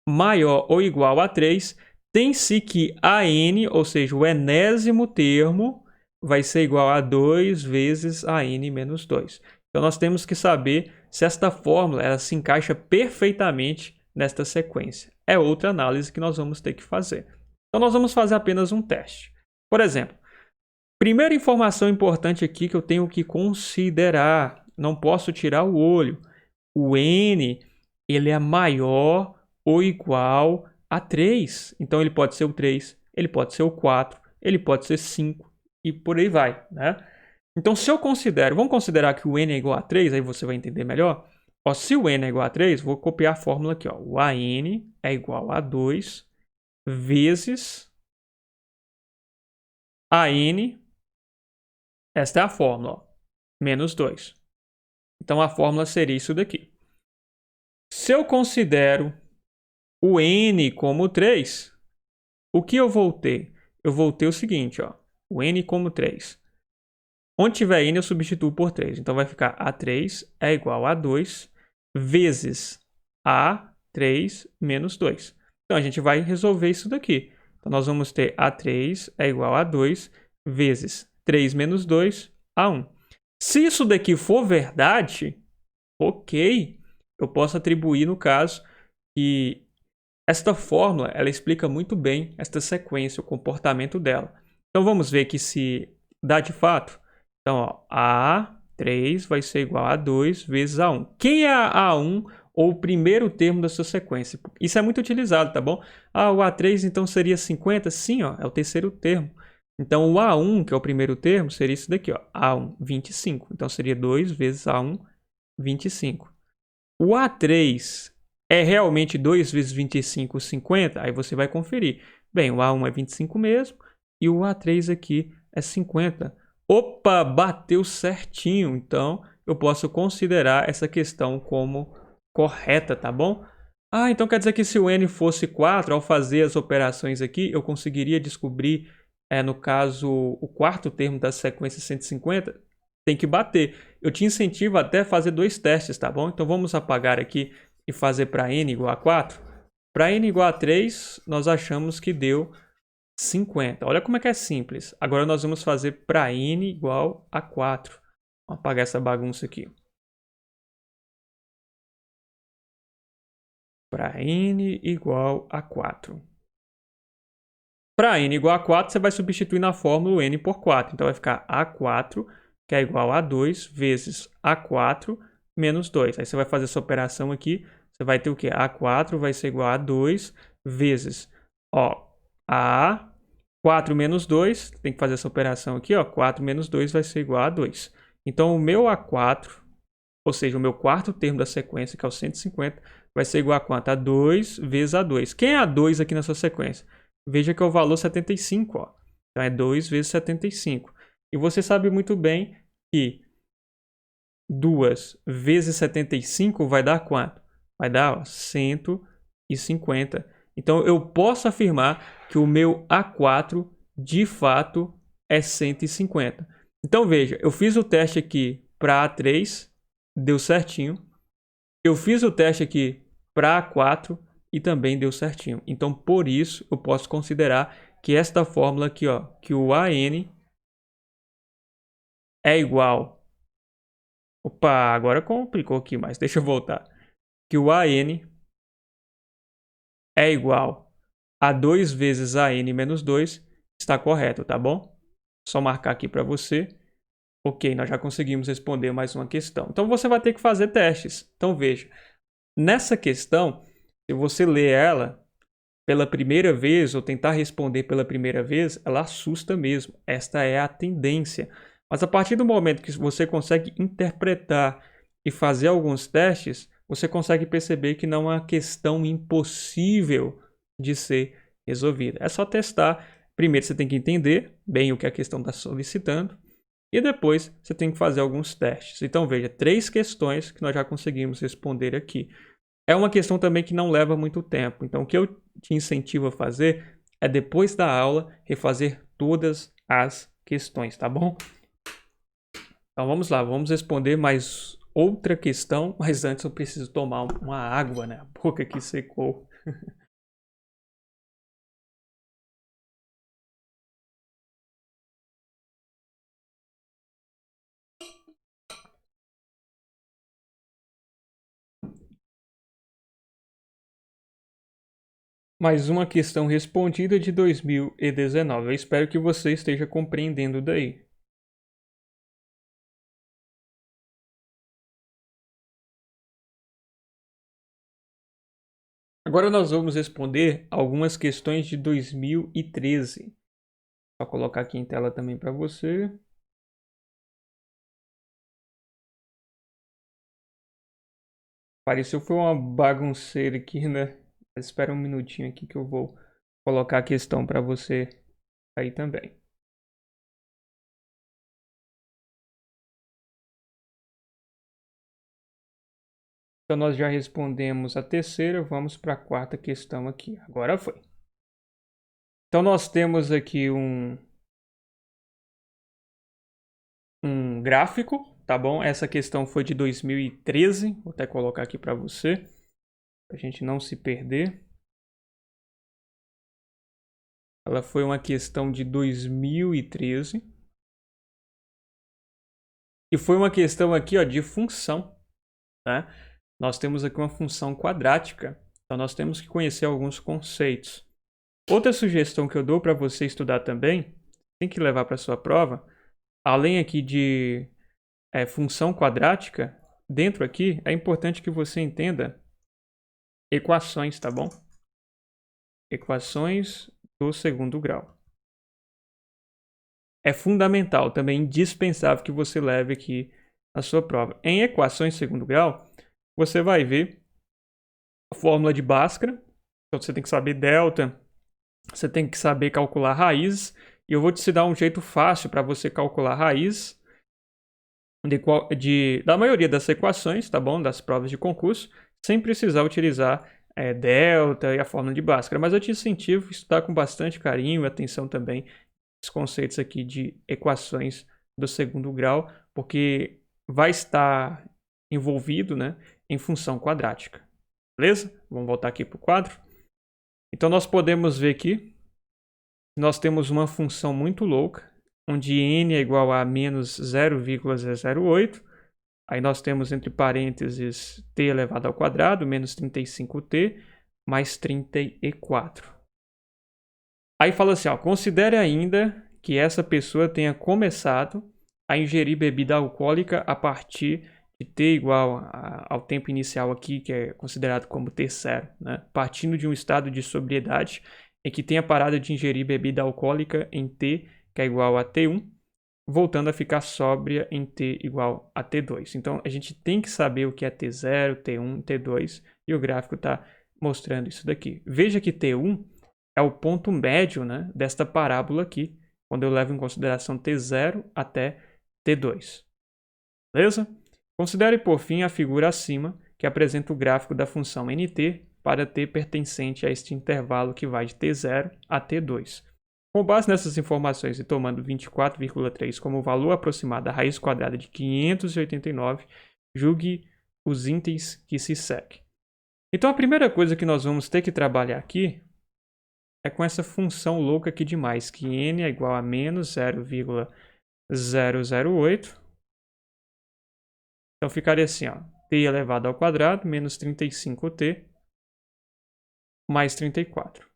Maior ou igual a 3, tem-se que AN, ou seja, o enésimo termo, vai ser igual a 2 vezes AN menos 2. Então, nós temos que saber se esta fórmula ela se encaixa perfeitamente nesta sequência. É outra análise que nós vamos ter que fazer. Então, nós vamos fazer apenas um teste. Por exemplo, primeira informação importante aqui que eu tenho que considerar, não posso tirar o olho. O N, ele é maior ou igual a 3. Então, ele pode ser o 3, ele pode ser o 4, ele pode ser 5 e por aí vai, né? Então, se eu considero, vamos considerar que o n é igual a 3, aí você vai entender melhor. Ó, se o n é igual a 3, vou copiar a fórmula aqui. Ó. O AN é igual a 2 vezes AN, esta é a fórmula, ó, menos 2. Então, a fórmula seria isso daqui. Se eu considero o n como 3, o que eu vou ter? Eu vou ter o seguinte, ó, o n como 3. Onde tiver n, eu substituo por 3. Então, vai ficar A3 é igual a 2 vezes A3 menos 2. Então, a gente vai resolver isso daqui. Então, nós vamos ter A3 é igual a 2 vezes 3 menos 2, A1. Se isso daqui for verdade, ok, eu posso atribuir, no caso, que esta fórmula ela explica muito bem esta sequência, o comportamento dela. Então, vamos ver que se dá de fato. Então, ó, A3 vai ser igual a 2 vezes A1. Quem é A1 ou o primeiro termo da sua sequência? Isso é muito utilizado, tá bom? Ah, o A3 então seria 50? Sim, ó, é o terceiro termo. Então, o A1, que é o primeiro termo, seria isso daqui, ó, A1, 25. Então, seria 2 vezes A1, 25. O A3 é realmente 2 vezes 25, 50? Aí você vai conferir. Bem, o A1 é 25 mesmo e o A3 aqui é 50. Opa, bateu certinho. Então, eu posso considerar essa questão como correta, tá bom? Ah, então quer dizer que se o n fosse 4, ao fazer as operações aqui, eu conseguiria descobrir, no caso, o quarto termo da sequência 150? Tem que bater. Eu te incentivo até a fazer 2 testes, tá bom? Então vamos apagar aqui e fazer para n igual a 4. Para n igual a 3, nós achamos que deu 50. Olha como é que é simples. Agora nós vamos fazer para n igual a 4. Vamos apagar essa bagunça aqui. Para n igual a 4. Para n igual a 4, você vai substituir na fórmula o n por 4. Então vai ficar A4, que é igual a 2 vezes A4 menos 2. Aí você vai fazer essa operação aqui, você vai ter o quê? A4 vai ser igual a 2 vezes, ó, A4 menos 2, tem que fazer essa operação aqui, ó, 4 menos 2 vai ser igual a 2. Então o meu A4, ou seja, o meu quarto termo da sequência, que é o 150, vai ser igual a quanto? A 2 vezes A2. Quem é A2 aqui nessa sequência? Veja que é o valor 75, ó. Então é 2 vezes 75. E você sabe muito bem que 2 vezes 75 vai dar quanto? Vai dar, ó, 150. Então eu posso afirmar que o meu A4 de fato é 150. Então veja, eu fiz o teste aqui para A3, deu certinho. Eu fiz o teste aqui para A4 e também deu certinho. Então, por isso, eu posso considerar que esta fórmula aqui, ó, que o AN é igual... Opa, agora complicou aqui, mas deixa eu voltar. Que o AN é igual a 2 vezes AN menos 2 está correto, tá bom? Só marcar aqui para você. Ok, nós já conseguimos responder mais uma questão. Então, você vai ter que fazer testes. Então, veja. Nessa questão, se você ler ela pela primeira vez ou tentar responder pela primeira vez, ela assusta mesmo. Esta é a tendência. Mas a partir do momento que você consegue interpretar e fazer alguns testes, você consegue perceber que não é uma questão impossível de ser resolvida. É só testar. Primeiro você tem que entender bem o que a questão está solicitando e depois você tem que fazer alguns testes. Então veja, 3 questões que nós já conseguimos responder aqui. É uma questão também que não leva muito tempo. Então, o que eu te incentivo a fazer é, depois da aula, refazer todas as questões, tá bom? Então, vamos lá. Vamos responder mais outra questão. Mas antes eu preciso tomar uma água, né? A boca aqui secou. Mais uma questão respondida de 2019. Eu espero que você esteja compreendendo daí. Agora nós vamos responder algumas questões de 2013. Vou colocar aqui em tela também para você. Pareceu que foi uma bagunceira aqui, né? Espera um minutinho aqui que eu vou colocar a questão para você aí também. Então nós já respondemos a terceira, vamos para a quarta questão aqui. Agora foi. Então nós temos aqui um gráfico, tá bom? Essa questão foi de 2013, vou até colocar aqui para você, para a gente não se perder. Ela foi uma questão de 2013. E foi uma questão aqui, ó, de função, né? Nós temos aqui uma função quadrática, então nós temos que conhecer alguns conceitos. Outra sugestão que eu dou para você estudar também, tem que levar para sua prova, além aqui de função quadrática, dentro aqui é importante que você entenda equações, tá bom? Equações do segundo grau. É fundamental, também indispensável que você leve aqui na sua prova. Em equações de segundo grau, você vai ver a fórmula de Bhaskara. Então você tem que saber delta, você tem que saber calcular raízes. E eu vou te ensinar um jeito fácil para você calcular raiz da maioria das equações, tá bom? Das provas de concurso, sem precisar utilizar delta e a fórmula de Bhaskara. Mas eu te incentivo a estudar com bastante carinho e atenção também os conceitos aqui de equações do segundo grau, porque vai estar envolvido, né, em função quadrática. Beleza? Vamos voltar aqui para o quadro. Então nós podemos ver aqui, nós temos uma função muito louca, onde n é igual a menos 0,008. Aí nós temos entre parênteses t elevado ao quadrado, menos 35t, mais 34. Aí fala assim, ó, considere ainda que essa pessoa tenha começado a ingerir bebida alcoólica a partir de t igual ao tempo inicial aqui, que é considerado como t0, né? Partindo de um estado de sobriedade em que tenha parado de ingerir bebida alcoólica em t, que é igual a t1, voltando a ficar sóbria em t igual a t2. Então, a gente tem que saber o que é t0, t1, t2, e o gráfico está mostrando isso daqui. Veja que t1 é o ponto médio, né, desta parábola aqui, quando eu levo em consideração t0 até t2. Beleza? Considere, por fim, a figura acima, que apresenta o gráfico da função nt para t pertencente a este intervalo que vai de t0 a t2. Com base nessas informações e tomando 24,3 como valor aproximado da raiz quadrada de 589, julgue os itens que se seguem. Então, a primeira coisa que nós vamos ter que trabalhar aqui é com essa função louca aqui de mais, que n é igual a menos 0,008. Então ficaria assim, ó, t elevado ao quadrado menos 35t mais 34.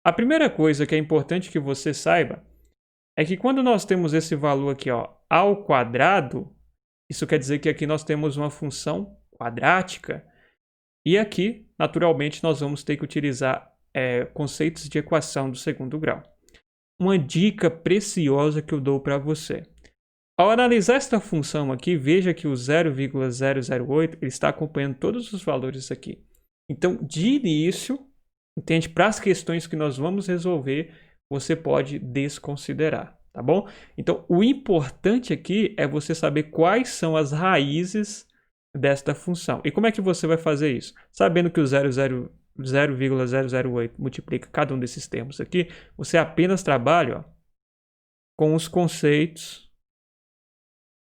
A primeira coisa que é importante que você saiba é que quando nós temos esse valor aqui, ó, ao quadrado, isso quer dizer que aqui nós temos uma função quadrática. E aqui, naturalmente, nós vamos ter que utilizar conceitos de equação do segundo grau. Uma dica preciosa que eu dou para você. Ao analisar esta função aqui, veja que o 0,008 ele está acompanhando todos os valores aqui. Então, de início, entende? Para as questões que nós vamos resolver, você pode desconsiderar, tá bom? Então, o importante aqui é você saber quais são as raízes desta função. E como é que você vai fazer isso? Sabendo que o 0,008 multiplica cada um desses termos aqui, você apenas trabalha, ó, com os conceitos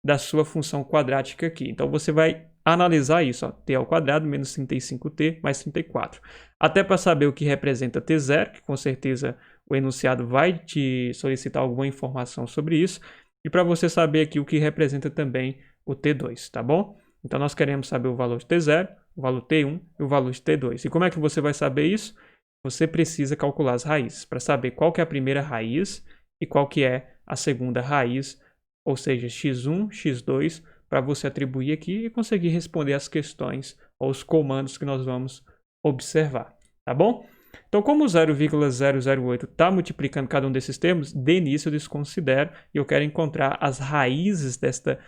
da sua função quadrática aqui. Então, você vai analisar isso, ó, t ao quadrado menos 35t mais 34. Até para saber o que representa t0, que com certeza o enunciado vai te solicitar alguma informação sobre isso, e para você saber aqui o que representa também o t2, tá bom? Então, nós queremos saber o valor de t0, o valor t1 e o valor de t2. E como é que você vai saber isso? Você precisa calcular as raízes, para saber qual que é a primeira raiz e qual que é a segunda raiz, ou seja, x1, x2, para você atribuir aqui e conseguir responder as questões ou os comandos que nós vamos observar, tá bom? Então, como o 0,008 está multiplicando cada um desses termos, de início eu desconsidero e eu quero encontrar as raízes desta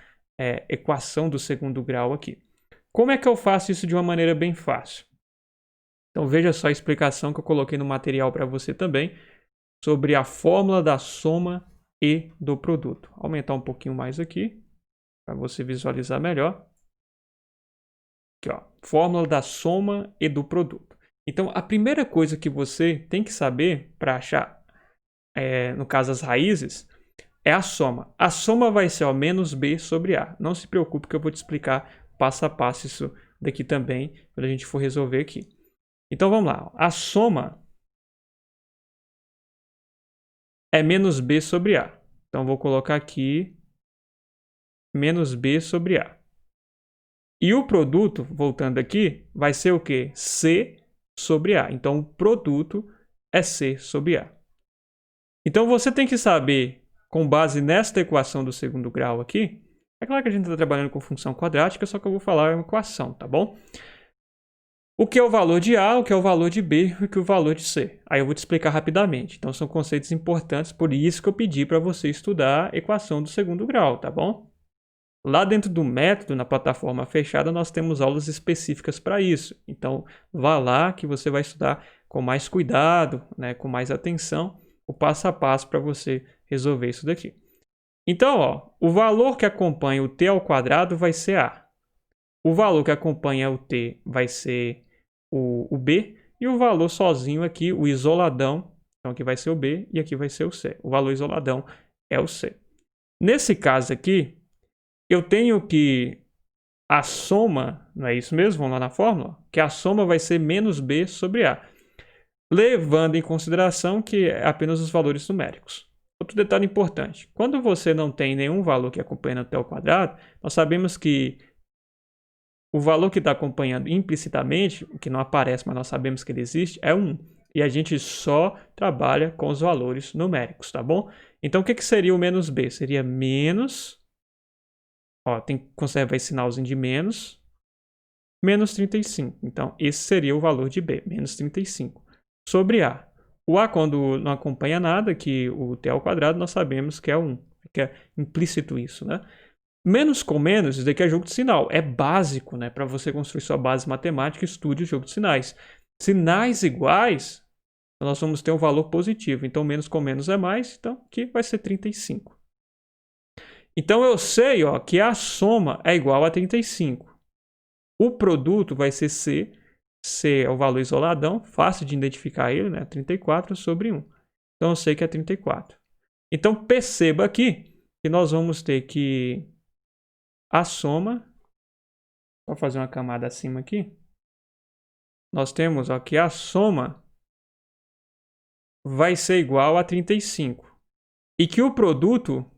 equação do segundo grau aqui. Como é que eu faço isso de uma maneira bem fácil? Então, veja só a explicação que eu coloquei no material para você também sobre a fórmula da soma e do produto. Vou aumentar um pouquinho mais aqui para você visualizar melhor. Aqui, ó, fórmula da soma e do produto. Então, a primeira coisa que você tem que saber para achar, no caso, as raízes, é a soma. A soma vai ser o menos b sobre a. Não se preocupe que eu vou te explicar passo a passo isso daqui também, quando a gente for resolver aqui. Então, vamos lá. A soma é menos b sobre a. Então, vou colocar aqui menos b sobre a. E o produto, voltando aqui, vai ser o quê? C sobre A. Então, o produto é C sobre A. Então, você tem que saber, com base nesta equação do segundo grau aqui, é claro que a gente está trabalhando com função quadrática, só que eu vou falar uma equação, tá bom? O que é o valor de A, o que é o valor de B e o que é o valor de C. Aí eu vou te explicar rapidamente. Então, são conceitos importantes, por isso que eu pedi para você estudar a equação do segundo grau, tá bom? Lá dentro do método, na plataforma fechada, nós temos aulas específicas para isso. Então, vá lá que você vai estudar com mais cuidado, né, com mais atenção, o passo a passo para você resolver isso daqui. Então, ó, o valor que acompanha o t ao quadrado vai ser A. O valor que acompanha o t vai ser o B. E o valor sozinho aqui, o isoladão, então aqui vai ser o B e aqui vai ser o C. O valor isoladão é o C. Nesse caso aqui, eu tenho que a soma, não é isso mesmo? Vamos lá na fórmula? Que a soma vai ser menos b sobre a. Levando em consideração que é apenas os valores numéricos. Outro detalhe importante. Quando você não tem nenhum valor que acompanha até o quadrado, nós sabemos que o valor que está acompanhando implicitamente, o que não aparece, mas nós sabemos que ele existe, é 1. E a gente só trabalha com os valores numéricos, tá bom? Então, o que seria o menos b? Seria menos... Ó, tem que conservar esse sinalzinho de menos 35. Então, esse seria o valor de B, menos 35. Sobre A. O A, quando não acompanha nada, que o t ao quadrado, nós sabemos que é 1. Que é implícito isso, né? Menos com menos, isso daqui é jogo de sinal. É básico, né? Para você construir sua base matemática, estude o jogo de sinais. Sinais iguais, nós vamos ter um valor positivo. Então, menos com menos é mais. Então, aqui vai ser 35. Então, eu sei, ó, que a soma é igual a 35. O produto vai ser C. C é o valor isoladão, fácil de identificar ele, né? 34 sobre 1. Então, eu sei que é 34. Então, perceba aqui que nós vamos ter que a soma... Vou fazer uma camada acima aqui. Nós temos, ó, que a soma vai ser igual a 35. E que o produto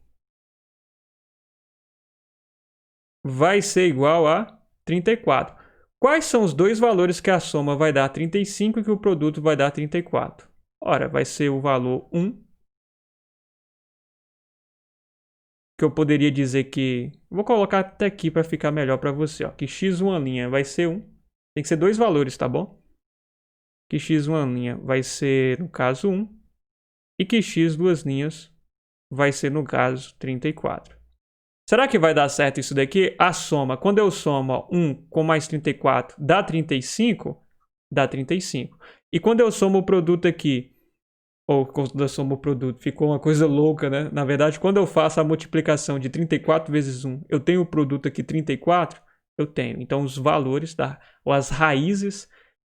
vai ser igual a 34. Quais são os dois valores que a soma vai dar 35 e que o produto vai dar 34? Ora, vai ser o valor 1, que eu poderia dizer que... Vou colocar até aqui para ficar melhor para você, ó, que x1' vai ser 1. Tem que ser dois valores, tá bom? Que x1' vai ser, no caso, 1. E que x2' vai ser, no caso, 34. Será que vai dar certo isso daqui? A soma, quando eu somo 1 com mais 34, dá 35? Dá 35. E quando eu somo o produto aqui, ou quando eu somo o produto, ficou uma coisa louca, né? Na verdade, quando eu faço a multiplicação de 34 vezes 1, eu tenho o produto aqui 34? Eu tenho. Então, os valores, ou as raízes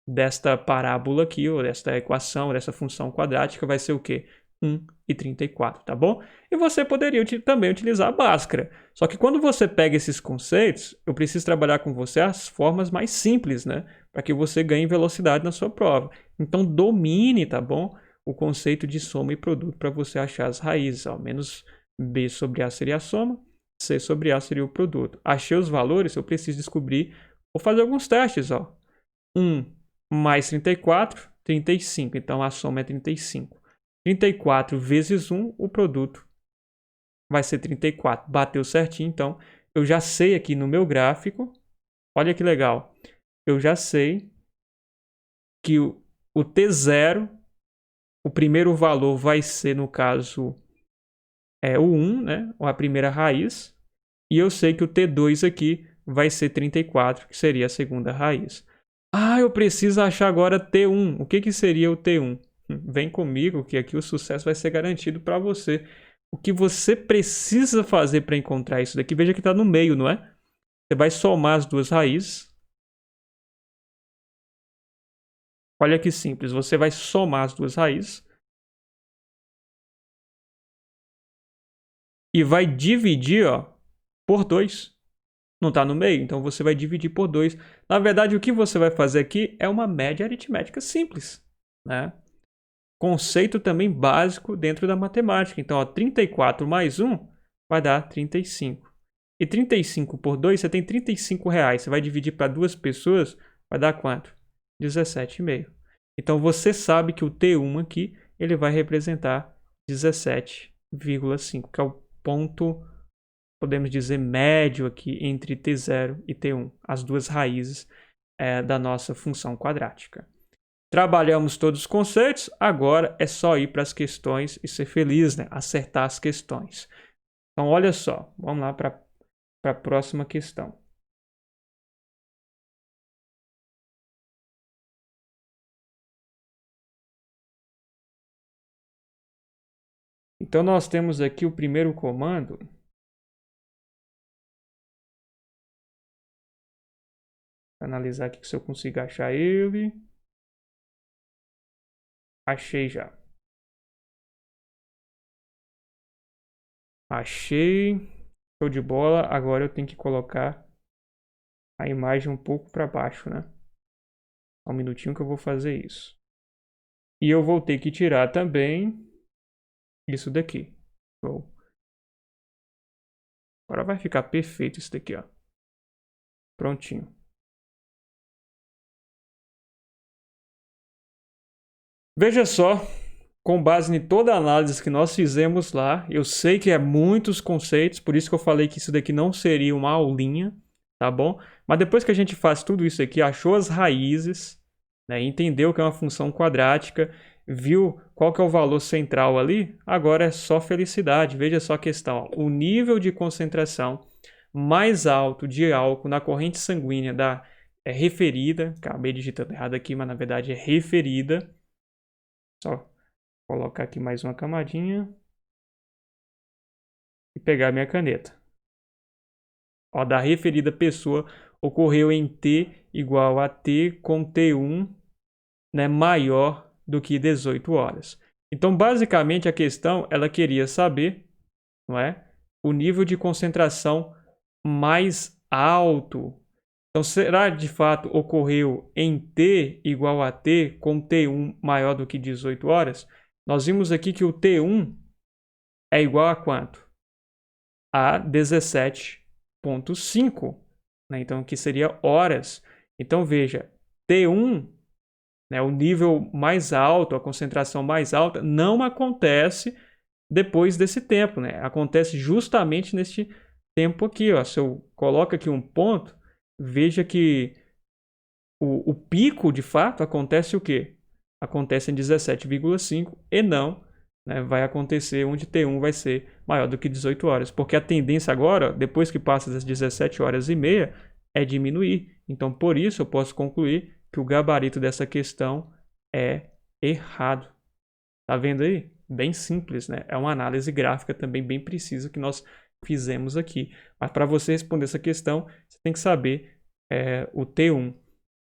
desta parábola aqui, ou desta equação, dessa função quadrática, vai ser o quê? 1 e 34, tá bom? E você poderia também utilizar a Bhaskara. Só que quando você pega esses conceitos, eu preciso trabalhar com você as formas mais simples, né? Para que você ganhe velocidade na sua prova. Então, domine, tá bom? O conceito de soma e produto para você achar as raízes. Ó, menos B sobre A seria a soma, C sobre A seria o produto. Achei os valores, eu preciso descobrir, vou fazer alguns testes, ó. 1 mais 34, 35. Então, a soma é 35. 34 vezes 1, o produto vai ser 34. Bateu certinho, então eu já sei aqui no meu gráfico, olha que legal, eu já sei que o T0, o primeiro valor vai ser, no caso, o 1, né? Ou a primeira raiz. E eu sei que o T2 aqui vai ser 34, que seria a segunda raiz. Ah, eu preciso achar agora T1. O que seria o T1? Vem comigo que aqui o sucesso vai ser garantido para você. O que você precisa fazer para encontrar isso daqui? Veja que está no meio, não é? Você vai somar as duas raízes. Olha que simples. Você vai somar as duas raízes. E vai dividir, ó, por 2. Não está no meio? Então você vai dividir por 2. Na verdade, o que você vai fazer aqui é uma média aritmética simples, né? Conceito também básico dentro da matemática. Então, ó, 34 mais 1 vai dar 35. E 35 por 2, você tem R$35. Você vai dividir para duas pessoas, vai dar quanto? 17,5. Então, você sabe que o T1 aqui, ele vai representar 17,5, que é o ponto, podemos dizer, médio aqui entre T0 e T1, as duas raízes da nossa função quadrática. Trabalhamos todos os conceitos, agora é só ir para as questões e ser feliz, né? Acertar as questões. Então, olha só, vamos lá para a próxima questão. Então, nós temos aqui o primeiro comando. Vou analisar aqui se eu consigo achar ele. Achei já. Achei. Show de bola. Agora eu tenho que colocar a imagem um pouco para baixo, né? Só um minutinho que eu vou fazer isso. E eu vou ter que tirar também isso daqui. Show. Agora vai ficar perfeito isso daqui, ó. Prontinho. Veja só, com base em toda a análise que nós fizemos lá, eu sei que é muitos conceitos, por isso que eu falei que isso daqui não seria uma aulinha, tá bom? Mas depois que a gente faz tudo isso aqui, achou as raízes, né, entendeu que é uma função quadrática, viu qual que é o valor central ali, agora é só felicidade. Veja só a questão, ó. O nível de concentração mais alto de álcool na corrente sanguínea da referida, acabei digitando errado aqui, mas na verdade é referida. Só colocar aqui mais uma camadinha e pegar minha caneta. Ó, da referida pessoa ocorreu em T igual a T com T1, né, maior do que 18 horas. Então, basicamente, a questão ela queria saber, não é, o nível de concentração mais alto. Então, será de fato ocorreu em T igual a T com T1 maior do que 18 horas? Nós vimos aqui que o T1 é igual a quanto? A 17,5, né? Então, que seria horas. Então, veja, T1, né, o nível mais alto, a concentração mais alta, não acontece depois desse tempo, né? Acontece justamente neste tempo aqui, ó. Se eu coloco aqui um ponto, veja que o pico, de fato, acontece o quê? Acontece em 17,5 e não, né, vai acontecer onde T1 vai ser maior do que 18 horas. Porque a tendência agora, depois que passa das 17 horas e meia, é diminuir. Então, por isso, eu posso concluir que o gabarito dessa questão é errado. Tá vendo aí? Bem simples, né? É uma análise gráfica também bem precisa que nós fizemos aqui. Mas para você responder essa questão, você tem que saber o T1.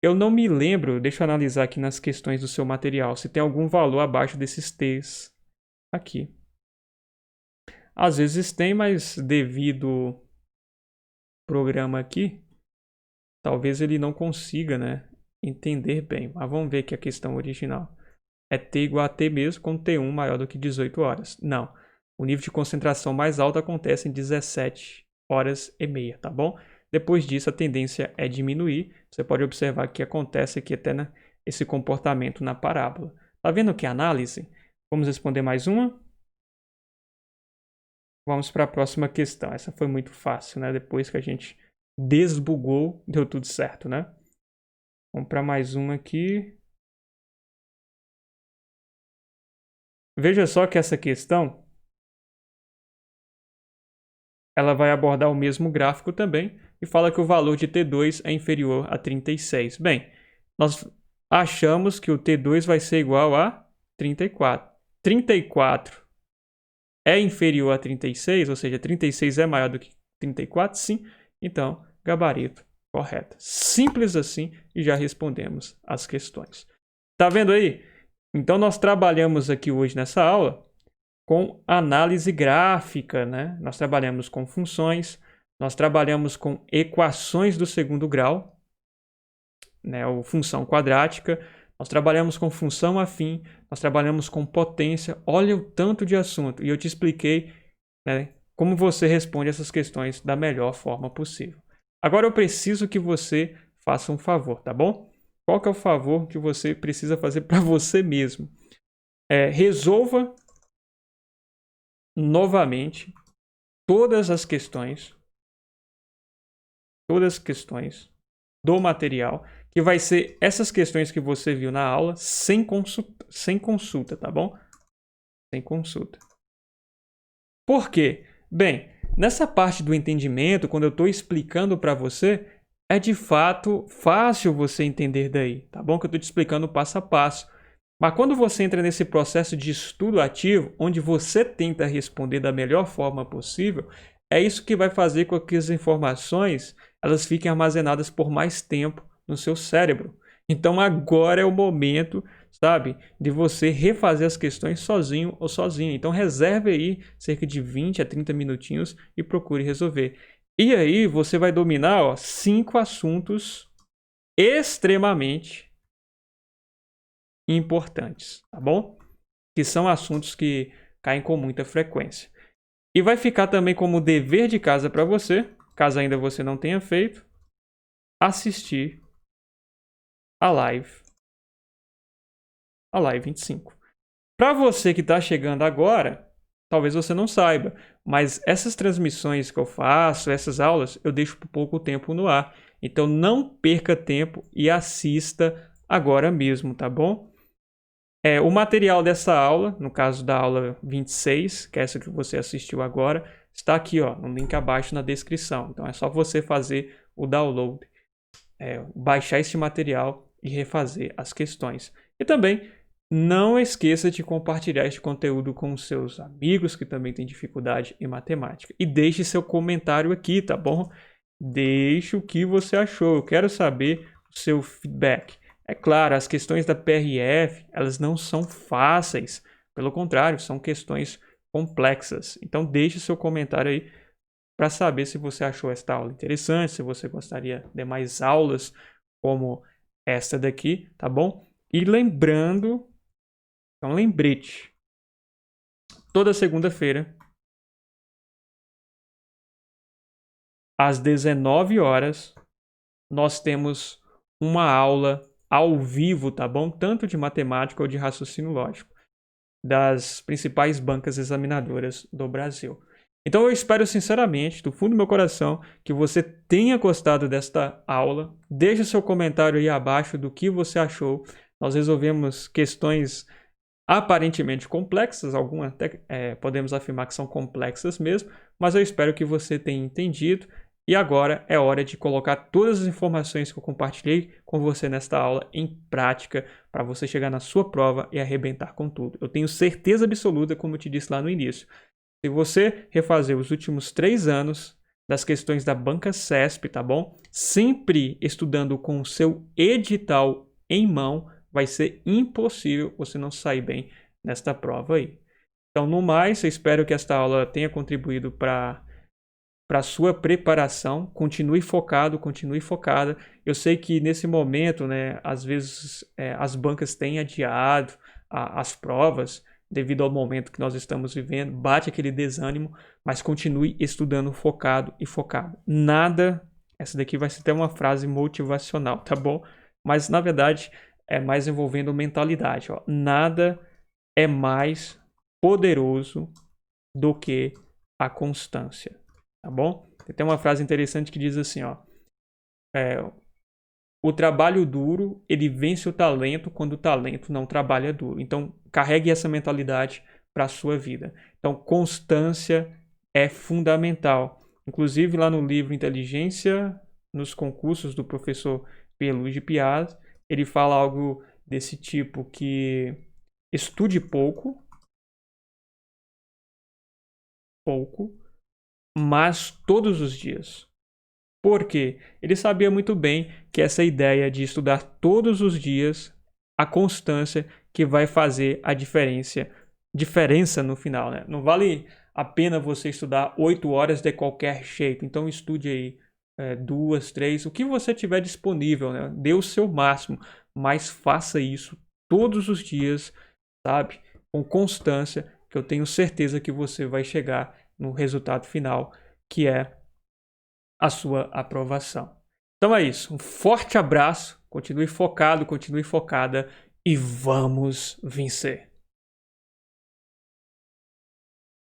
Eu não me lembro, deixa eu analisar aqui nas questões do seu material, se tem algum valor abaixo desses T's aqui. Às vezes tem, mas devido ao programa aqui, talvez ele não consiga, né, entender bem. Mas vamos ver aqui a questão original. É T igual a T mesmo, com T1 maior do que 18 horas. Não. O nível de concentração mais alto acontece em 17 horas e meia, tá bom? Depois disso, a tendência é diminuir. Você pode observar que acontece aqui até esse comportamento na parábola. Tá vendo que análise? Vamos responder mais uma? Vamos para a próxima questão. Essa foi muito fácil, né? Depois que a gente desbugou, deu tudo certo, né? Vamos para mais uma aqui. Veja só que essa questão, ela vai abordar o mesmo gráfico também e fala que o valor de T2 é inferior a 36. Bem, nós achamos que o T2 vai ser igual a 34. 34 é inferior a 36, ou seja, 36 é maior do que 34? Sim. Então, gabarito correto. Simples assim e já respondemos as questões. Tá vendo aí? Então, nós trabalhamos aqui hoje nessa aula com análise gráfica, né? Nós trabalhamos com funções, nós trabalhamos com equações do segundo grau, né? Ou função quadrática, nós trabalhamos com função afim, nós trabalhamos com potência. Olha o tanto de assunto. E eu te expliquei, né, como você responde essas questões da melhor forma possível. Agora eu preciso que você faça um favor, tá bom? Qual que é o favor que você precisa fazer para você mesmo? Resolva novamente todas as questões do material, que vai ser essas questões que você viu na aula sem consulta, tá bom? Sem consulta. Por quê? Bem, nessa parte do entendimento, quando eu estou explicando para você, é de fato fácil você entender daí, tá bom? Que eu estou te explicando passo a passo. Mas quando você entra nesse processo de estudo ativo, onde você tenta responder da melhor forma possível, é isso que vai fazer com que as informações elas fiquem armazenadas por mais tempo no seu cérebro. Então agora é o momento, sabe, de você refazer as questões sozinho ou sozinha. Então reserve aí cerca de 20 a 30 minutinhos e procure resolver. E aí você vai dominar 5 assuntos extremamente importantes, tá bom? Que são assuntos que caem com muita frequência. E vai ficar também como dever de casa para você, caso ainda você não tenha feito, assistir a live 25. Para você que está chegando agora, talvez você não saiba, mas essas transmissões que eu faço, essas aulas, eu deixo por pouco tempo no ar. Então não perca tempo e assista agora mesmo, tá bom? O material dessa aula, no caso da aula 26, que é essa que você assistiu agora, está aqui no link abaixo na descrição. Então é só você fazer o download, baixar este material e refazer as questões. E também não esqueça de compartilhar este conteúdo com os seus amigos que também têm dificuldade em matemática. E deixe seu comentário aqui, tá bom? Deixe o que você achou. Eu quero saber o seu feedback. É claro, as questões da PRF, elas não são fáceis. Pelo contrário, são questões complexas. Então deixe seu comentário aí para saber se você achou esta aula interessante, se você gostaria de mais aulas como esta daqui, tá bom? E lembrando, um lembrete, toda segunda-feira, às 19 horas, nós temos uma aula ao vivo, tá bom? Tanto de matemática ou de raciocínio lógico, das principais bancas examinadoras do Brasil. Então eu espero sinceramente, do fundo do meu coração, que você tenha gostado desta aula. Deixe seu comentário aí abaixo do que você achou. Nós resolvemos questões aparentemente complexas, algumas até podemos afirmar que são complexas mesmo, mas eu espero que você tenha entendido. E agora é hora de colocar todas as informações que eu compartilhei com você nesta aula em prática para você chegar na sua prova e arrebentar com tudo. Eu tenho certeza absoluta, como eu te disse lá no início, se você refazer os últimos 3 anos das questões da banca CESP, tá bom? Sempre estudando com o seu edital em mão, vai ser impossível você não sair bem nesta prova aí. Então, no mais, eu espero que esta aula tenha contribuído para a sua preparação. Continue focado, continue focada. Eu sei que nesse momento, né, às vezes as bancas têm adiado as provas devido ao momento que nós estamos vivendo. Bate aquele desânimo, mas continue estudando focado e focado. Nada, essa daqui vai ser até uma frase motivacional, tá bom? Mas na verdade é mais envolvendo mentalidade. Nada é mais poderoso do que a constância. Tá bom? Tem uma frase interessante que diz assim, o trabalho duro, ele vence o talento quando o talento não trabalha duro. Então, carregue essa mentalidade para a sua vida. Então, constância é fundamental. Inclusive, lá no livro Inteligência nos Concursos, do professor Pierluigi Piaz, ele fala algo desse tipo, que estude pouco, mas todos os dias. Por quê? Ele sabia muito bem que essa ideia de estudar todos os dias, a constância que vai fazer a diferença no final, né? Não vale a pena você estudar 8 horas de qualquer jeito. Então estude aí 2, 3, o que você tiver disponível, né? Dê o seu máximo, mas faça isso todos os dias, sabe? Com constância, que eu tenho certeza que você vai chegar no resultado final, que é a sua aprovação. Então é isso. Um forte abraço. Continue focado, continue focada e vamos vencer.